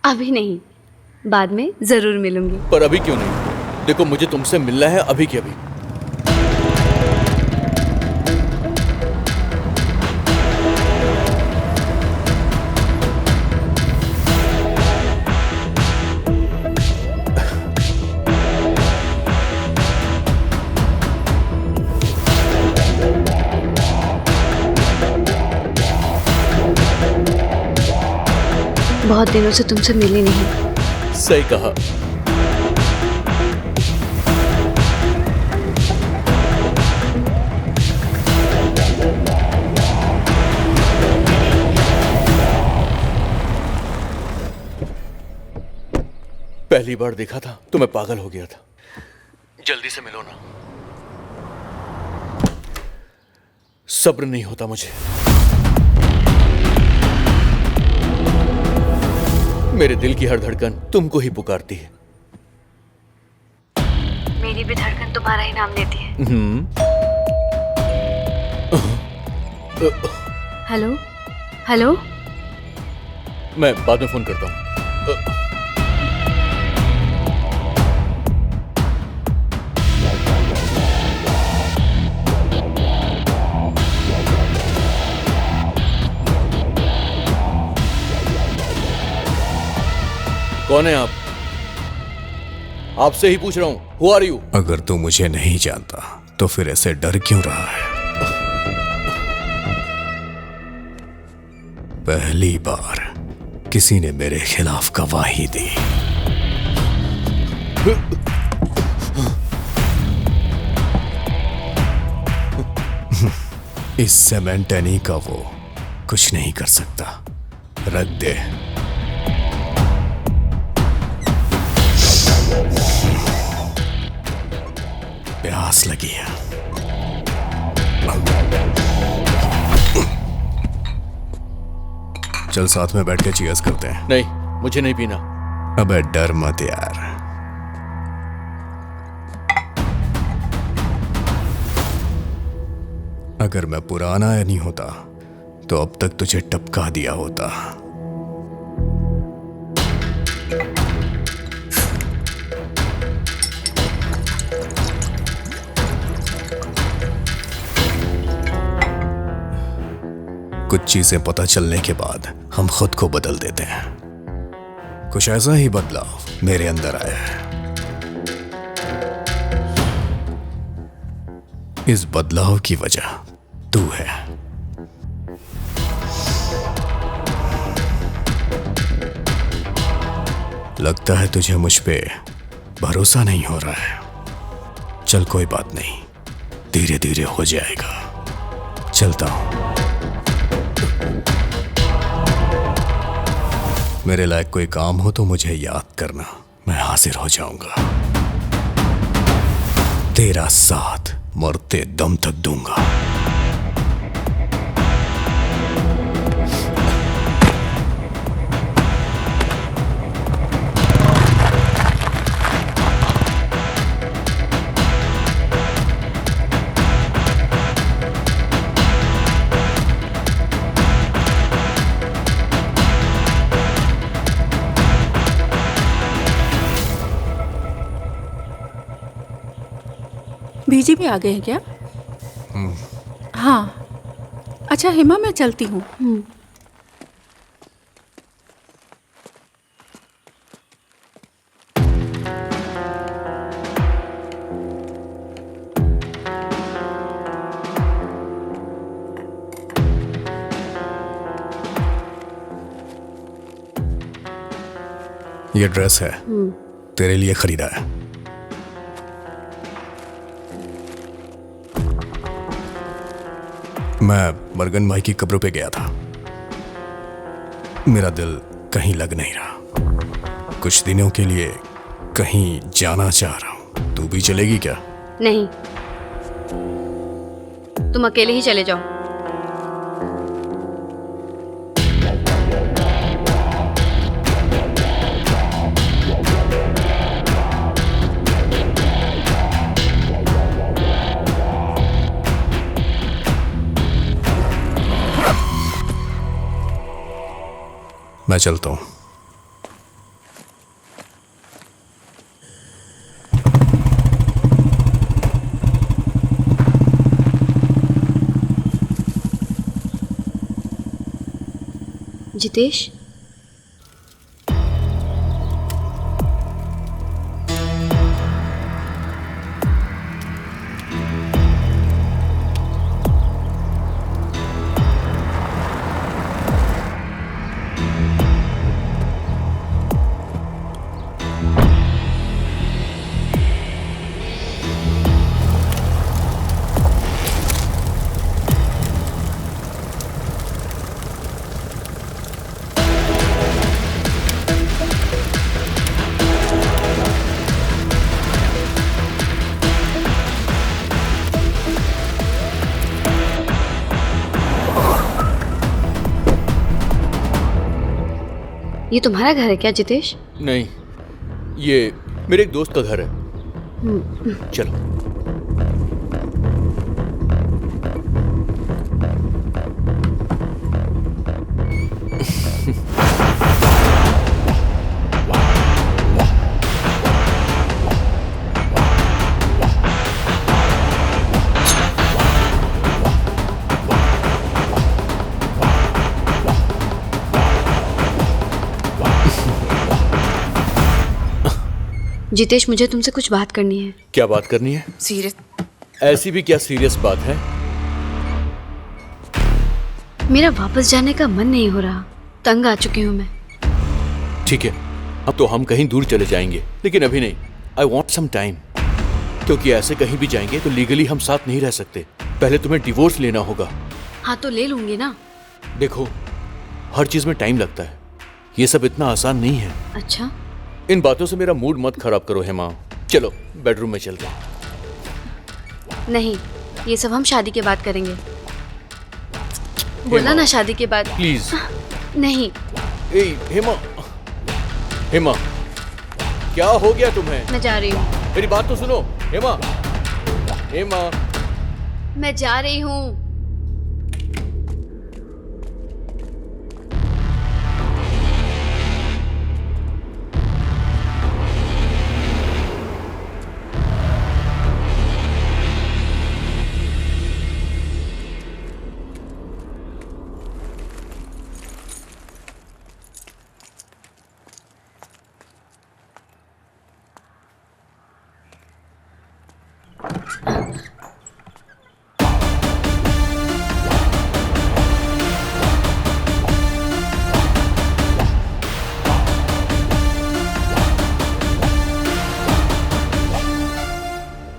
अभी नहीं, बाद में जरूर मिलूंगी। पर अभी क्यों नहीं? देखो मुझे तुमसे मिलना है अभी के अभी। बहुत दिनों से तुमसे मिली नहीं। सही कहा। पहली बार देखा था तो मैं पागल हो गया था। जल्दी से मिलो ना। सब्र नहीं होता मुझे। मेरे दिल की हर धड़कन तुमको ही पुकारती है। मेरी भी धड़कन तुम्हारा ही नाम लेती है। हेलो हेलो, मैं बाद में फोन करता हूँ। कौन है आप? आपसे ही पूछ रहा हूं। Who are you? अगर तू मुझे नहीं जानता तो फिर ऐसे डर क्यों रहा है? पहली बार किसी ने मेरे खिलाफ गवाही दी। इस सेमेंटेनी का वो कुछ नहीं कर सकता। रख दे। प्यास लगी है। चल साथ में बैठ के चीयर्स करते हैं। नहीं, मुझे नहीं पीना। अबे डर मत यार। अगर मैं पुराना नहीं होता तो अब तक तुझे टपका दिया होता। कुछ चीजें पता चलने के बाद हम खुद को बदल देते हैं। कुछ ऐसा ही बदलाव मेरे अंदर आया है। इस बदलाव की वजह तू है। लगता है तुझे मुझ पे भरोसा नहीं हो रहा है। चल कोई बात नहीं, धीरे धीरे हो जाएगा। चलता हूं। मेरे लायक कोई काम हो तो मुझे याद करना, मैं हाजिर हो जाऊंगा। तेरा साथ मरते दम तक दूंगा। बीजी भी आ गए हैं क्या? हाँ। अच्छा हेमा, मैं चलती हूँ। ये ड्रेस है, तेरे लिए खरीदा है। मैं मरगन भाई की कब्र पे गया था। मेरा दिल कहीं लग नहीं रहा। कुछ दिनों के लिए कहीं जाना चाह रहा हूं। तू भी चलेगी क्या? नहीं, तुम अकेले ही चले जाओ। मैं चलता हूं। जितेश, ये तुम्हारा घर है क्या जितेश? नहीं, ये मेरे एक दोस्त का घर है। चलो। जितेश, मुझे तुमसे कुछ बात करनी है। क्या बात करनी है? सीरियस? ऐसी भी क्या सीरियस बात है? मेरा वापस जाने का मन नहीं हो रहा, तंग आ चुकी हूँ मैं। ठीक है, अब तो हम कहीं दूर चले जाएंगे, लेकिन अभी नहीं। आई वॉन्ट सम टाइम, क्योंकि ऐसे कहीं भी जाएंगे तो लीगली हम साथ नहीं रह सकते। पहले तुम्हें डिवोर्स लेना होगा। हाँ तो ले लूंगी ना। देखो, हर चीज में टाइम लगता है, ये सब इतना आसान नहीं है। अच्छा, इन बातों से मेरा मूड मत खराब करो हेमा। चलो बेडरूम में चलते हैं। नहीं, ये सब हम शादी के बाद करेंगे। बोला ना शादी के बाद। प्लीज। नहीं। ए हेमा, हेमा, क्या हो गया तुम्हें? मैं जा रही हूँ। मेरी बात तो सुनो हेमा। हेमा, मैं जा रही हूँ।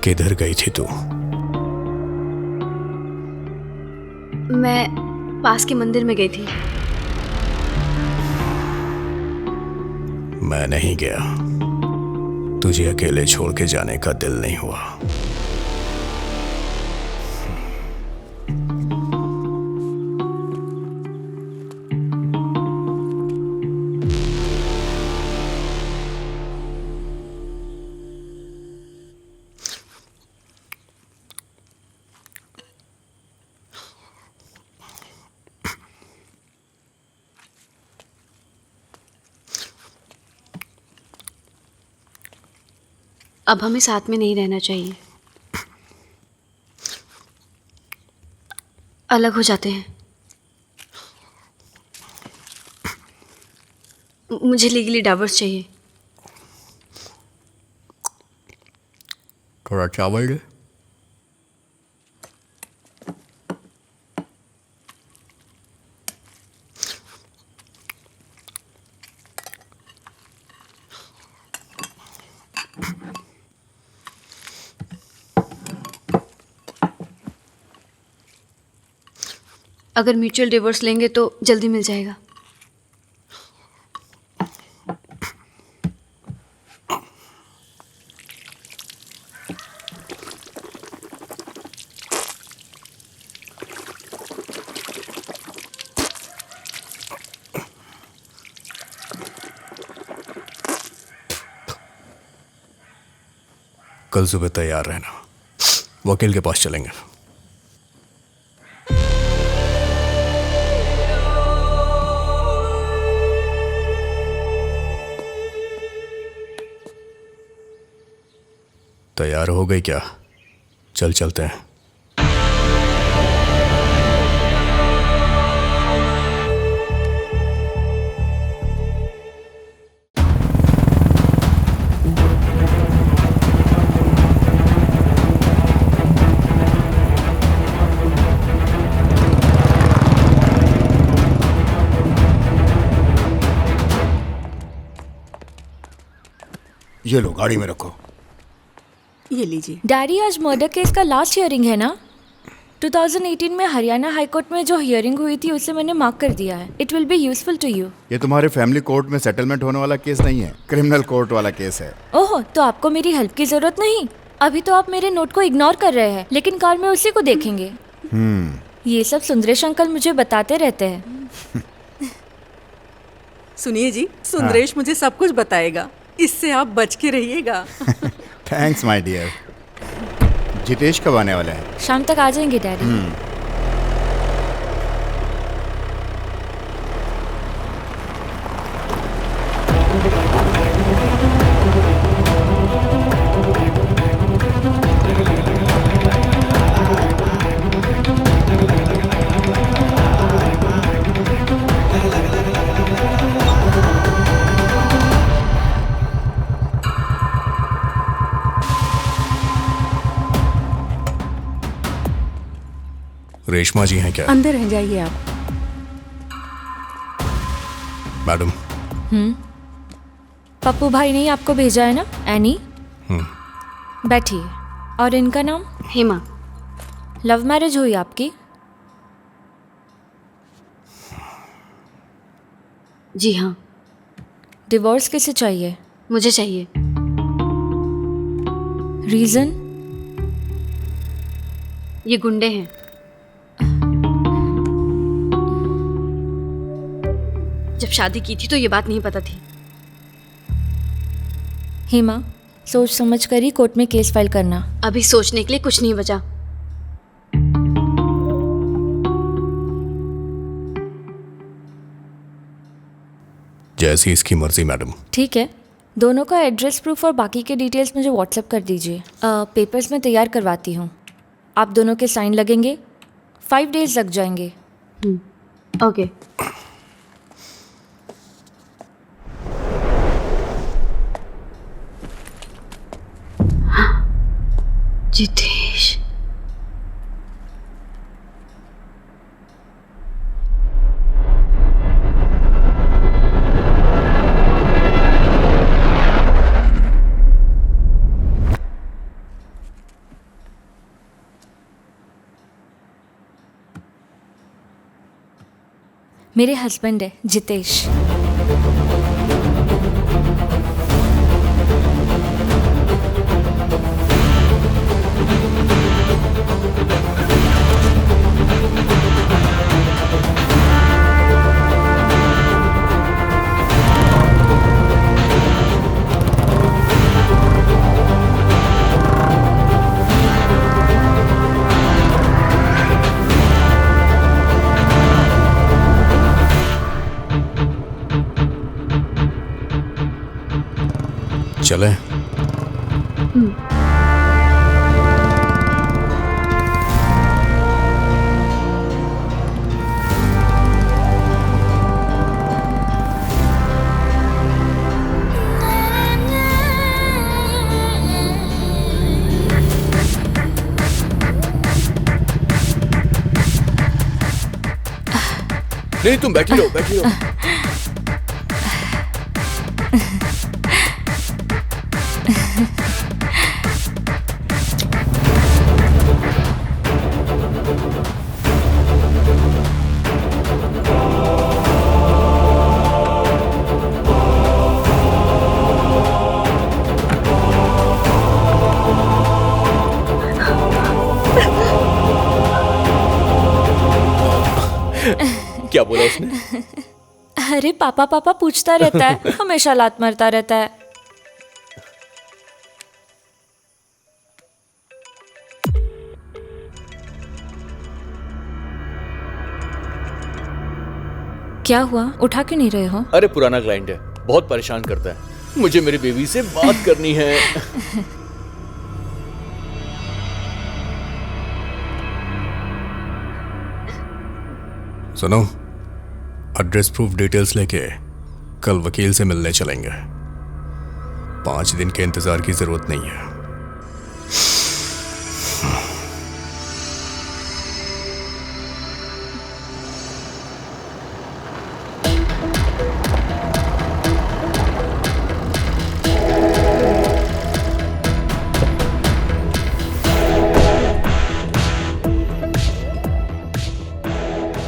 किधर गई थी तू? मैं पास के मंदिर में गई थी। मैं नहीं गया। तुझे अकेले छोड़ के जाने का दिल नहीं हुआ। अब हमें साथ में नहीं रहना चाहिए, अलग हो जाते हैं। मुझे लीगली डिवोर्स चाहिए। थोड़ा चावल दे। अगर म्यूचुअल डिवोर्स लेंगे तो जल्दी मिल जाएगा। कल सुबह तैयार रहना, वकील के पास चलेंगे। तैयार हो गई क्या? चल चलते हैं। ये लो, गाड़ी में रखो। ये लीजिए। डैडी, आज मर्डर केस का लास्ट हियरिंग है ना? 2018 में हरियाणा हाई कोर्ट में जो हियरिंग हुई थी उसे मैंने मार्क कर दिया है। It will be useful to you. ये तुम्हारे फैमिली कोर्ट में सेटलमेंट होने वाला केस नहीं है, क्रिमिनल कोर्ट वाला केस है। ओह, तो आपको मेरी हेल्प की जरूरत नहीं? अभी तो आप मेरे नोट को इग्नोर कर रहे हैं, लेकिन कार में उसी को देखेंगे। ये सब सुंदरेश अंकल मुझे बताते रहते हैं। सुनिए जी, सुंदरेश मुझे सब कुछ बताएगा, इससे आप बच के रहिएगा। Thanks my dear. जितेश कब आने वाला है? शाम तक आ जाएंगे डैडी। रेशमा जी हैं क्या? अंदर हैं, जाइए आप। मैडम। पप्पू भाई ने ही आपको भेजा है ना, एनी? बैठिए। और इनका नाम? हेमा। लव मैरिज हुई आपकी? जी हाँ। डिवोर्स किसे चाहिए? मुझे चाहिए। रीजन? ये गुंडे हैं। जब शादी की थी तो ये बात नहीं पता थी। हेमा, सोच समझ कर ही कोर्ट में केस फाइल करना। अभी सोचने के लिए कुछ नहीं बचा। जैसी इसकी मर्जी मैडम। ठीक है, दोनों का एड्रेस प्रूफ और बाकी के डिटेल्स मुझे व्हाट्सएप कर दीजिए। पेपर्स में तैयार करवाती हूँ। आप दोनों के साइन लगेंगे, 5 डेज लग जाएंगे। ओके। जितेश। मेरे हस्बैंड है जितेश। चलें? नहीं, तुम बैठी रहो, बैठी रहो। क्या बोला उसने? अरे पापा पापा पूछता रहता है, हमेशा लात मारता रहता है। क्या हुआ, उठा क्यों नहीं रहे हो? अरे पुराना क्लाइंट है, बहुत परेशान करता है। मुझे मेरी बेबी से बात करनी है। सुनो, एड्रेस प्रूफ डिटेल्स लेके कल वकील से मिलने चलेंगे। 5 दिन के इंतजार की जरूरत नहीं है।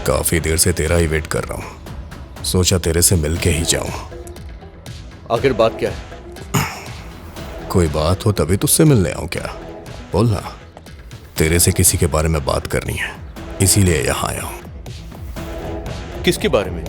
काफी देर से तेरा ही वेट कर रहा हूं, सोचा तेरे से मिलके ही जाऊं। आखिर बात क्या है? कोई बात हो तभी तुझसे मिलने आऊं क्या? बोलना। तेरे से किसी के बारे में बात करनी है, इसीलिए यहां आया हूं। किसके बारे में?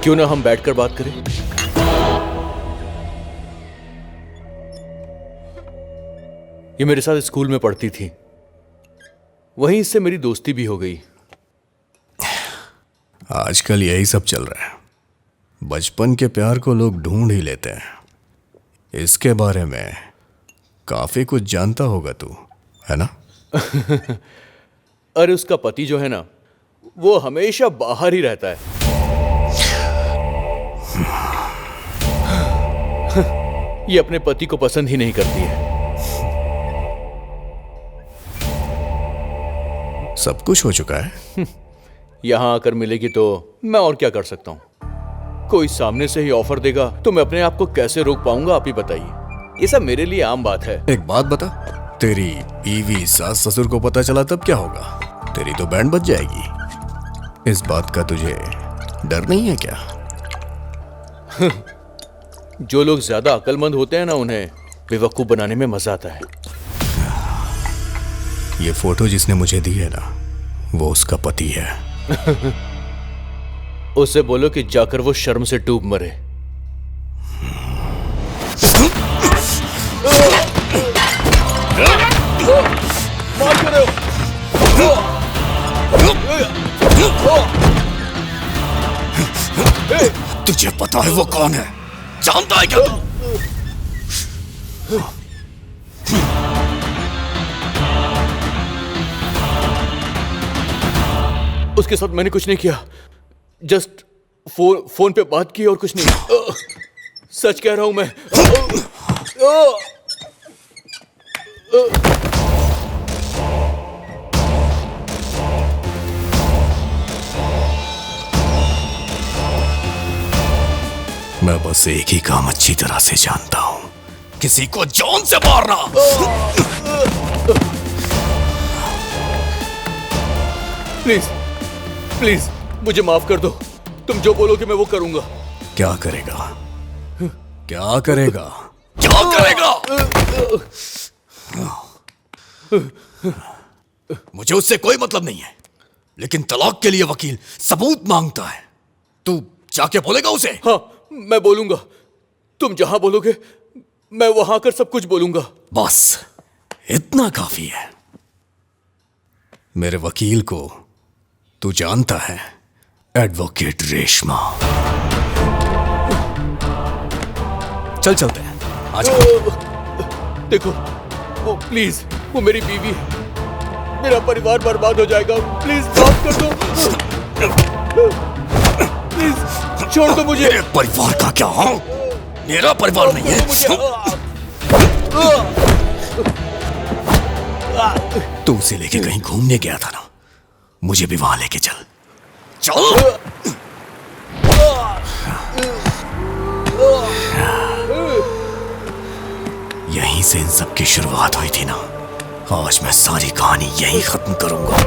क्यों ना हम बैठकर बात करें? ये मेरे साथ स्कूल में पढ़ती थी, वहीं इससे मेरी दोस्ती भी हो गई। आजकल यही सब चल रहा है। बचपन के प्यार को लोग ढूंढ ही लेते हैं, इसके बारे में काफी कुछ जानता होगा तू, है ना? अरे उसका पति जो है ना, वो हमेशा बाहर ही रहता है। ये अपने पति को पसंद ही नहीं करती है। सब कुछ हो चुका है। यहां आकर मिलेगी तो मैं और क्या कर सकता हूं? कोई सामने से ही ऑफर देगा तो मैं अपने आप को कैसे रोक पाऊंगा, आप ही बताइए। ये सब मेरे लिए आम बात है। एक बात बता, तेरी बीवी सास ससुर को पता चला तब क्या होगा? तेरी तो बैंड बज जाएगी। इस बात का तुझे डर नहीं है क्या? जो लोग ज्यादा अक्लमंद होते हैं ना, उन्हें बेवकूफ बनाने में मजा आता है। ये फोटो जिसने मुझे दी है ना, वो उसका पति है। उससे बोलो कि जाकर वो शर्म से डूब मरे। तुझे पता है वो कौन है? जानता है क्या तू? उसके साथ मैंने कुछ नहीं किया, जस्ट फोन पे बात की और कुछ नहीं। सच कह रहा हूं मैं। मैं बस एक ही काम अच्छी तरह से जानता हूं, किसी को जान से मारना। प्लीज प्लीज मुझे माफ कर दो। तुम जो बोलोगे मैं वो करूंगा। क्या करेगा? क्या करेगा? क्या करेगा? मुझे उससे कोई मतलब नहीं है, लेकिन तलाक के लिए वकील सबूत मांगता है। तू जाके बोलेगा उसे? हाँ, मैं बोलूंगा। तुम जहां बोलोगे मैं वहां आकर सब कुछ बोलूंगा। बस इतना काफी है। मेरे वकील को तू जानता है, एडवोकेट रेशमा। चल चलते हैं, आजा। देखो, वो प्लीज, वो मेरी बीवी है। मेरा परिवार बर्बाद हो जाएगा। प्लीज माफ कर दो। प्लीज छोड़ दो मुझे। मेरे परिवार का क्या? हाँ, मेरा परिवार नहीं है। तू उसे लेके कहीं घूमने गया था ना, मुझे भी वहां लेके चल। चल। यहीं से इन सब की शुरुआत हुई थी ना। आज मैं सारी कहानी यहीं खत्म करूंगा।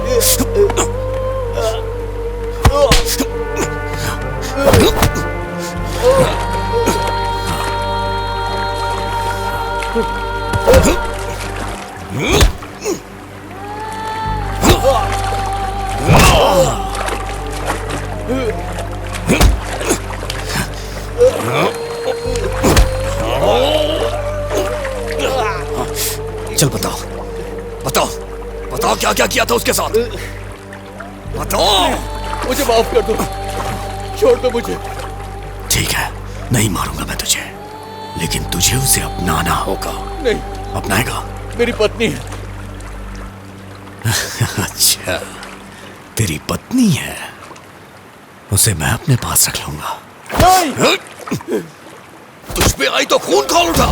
चल बताओ, बताओ, बताओ क्या क्या किया था उसके साथ? बताओ। मुझे माफ कर दो, छोड़ दो मुझे। ठीक है, नहीं मारूंगा मैं तुझे, लेकिन तुझे उसे अपनाना होगा। नहीं। अपनाएगा? मेरी पत्नी है। अच्छा, तेरी पत्नी है, उसे मैं अपने पास रख लूंगा। नहीं। तुझ पे आई तो खून खोल उठा।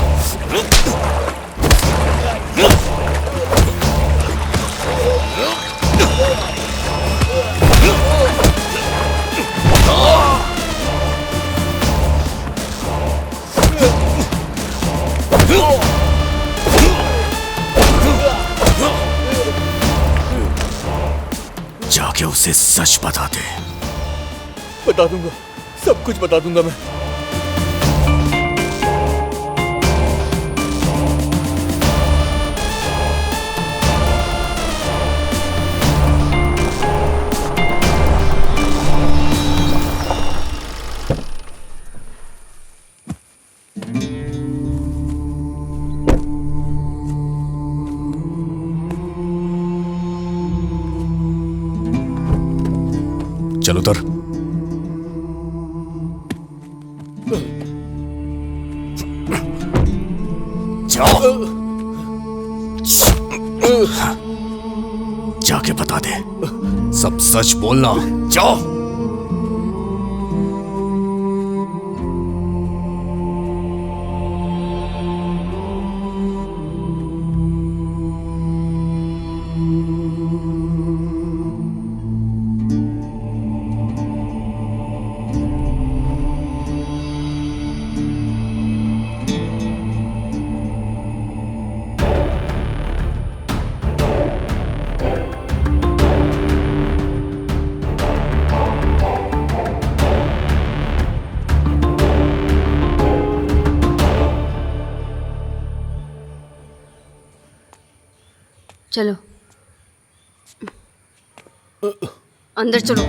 जाके उसे सच बता दे। बता दूंगा, सब कुछ बता दूंगा मैं। चल उतर। जाके बता दे, सब सच बोलना। जाओ। चलो अंदर चलो।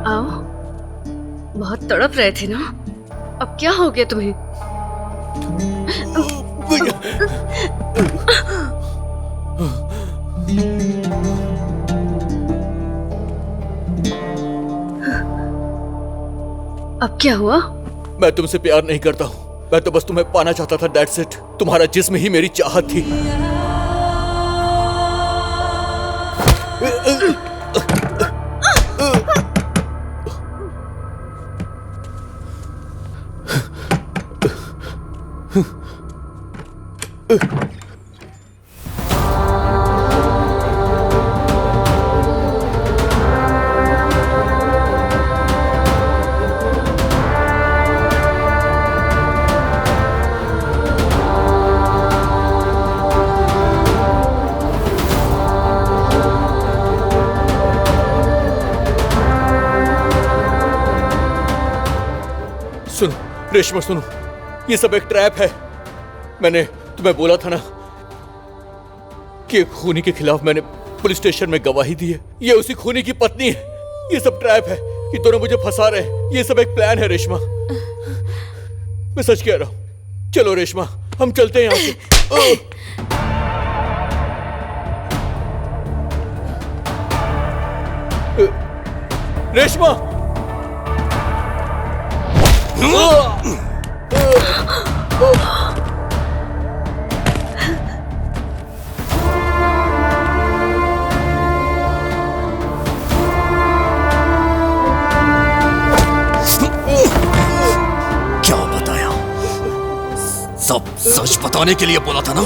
आओ, बहुत तड़प रहे थे ना, अब क्या हो गया तुम्हें? अब क्या हुआ? मैं तुमसे प्यार नहीं करता हूँ, मैं तो बस तुम्हें पाना चाहता था, दैट्स इट। तुम्हारा जिस्म ही मेरी चाहत थी। सुनो रेशमा, सुनो, ये सब एक ट्रैप है। मैंने तुम्हें बोला था ना कि एक खूनी के खिलाफ मैंने पुलिस स्टेशन में गवाही दी है। ये उसी खूनी की पत्नी है। ये सब ट्रैप है, ये दोनों मुझे फंसा रहे हैं। ये सब एक प्लान है रेशमा, मैं सच कह रहा हूं। चलो रेशमा, हम चलते हैं यहाँ से। रेशमा, क्या बताया? सब सच बताने के लिए बोला था ना?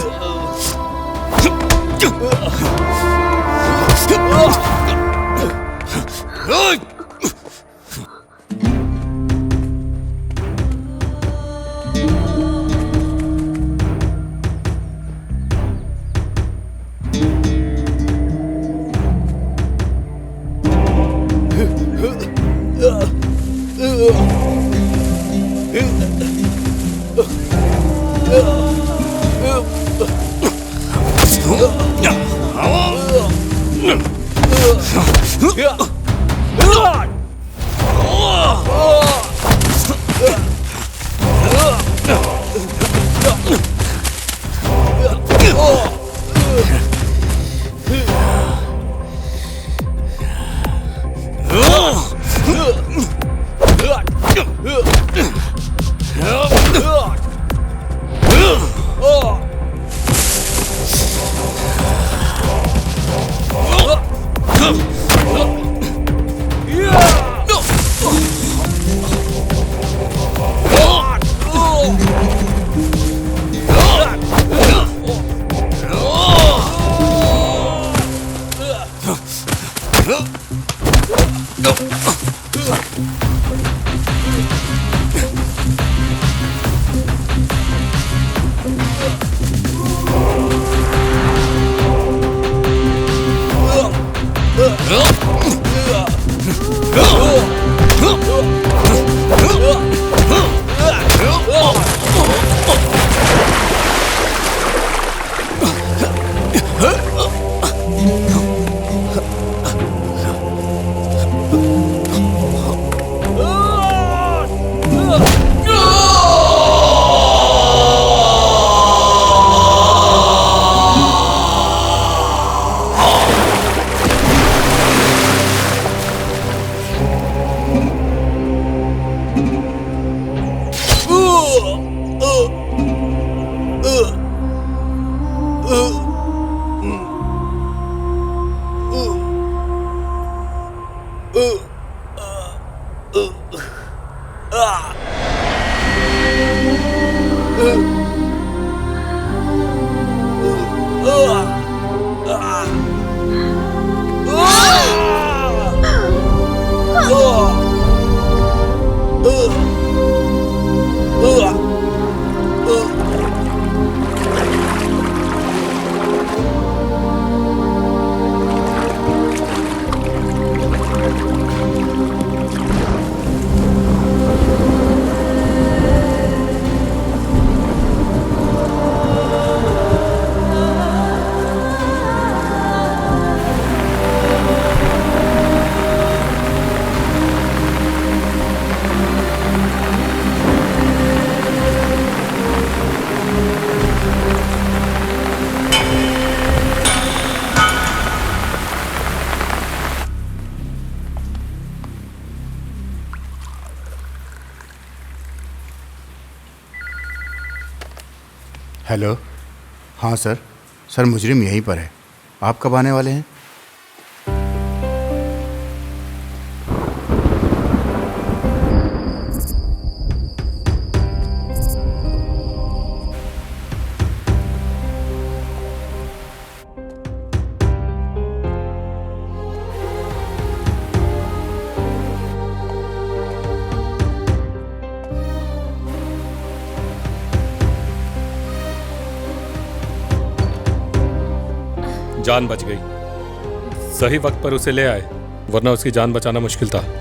हेलो। हाँ सर। सर मुजरिम यहीं पर है। आप कब आने वाले हैं? जान बच गई। सही वक्त पर उसे ले आए, वरना उसकी जान बचाना मुश्किल था।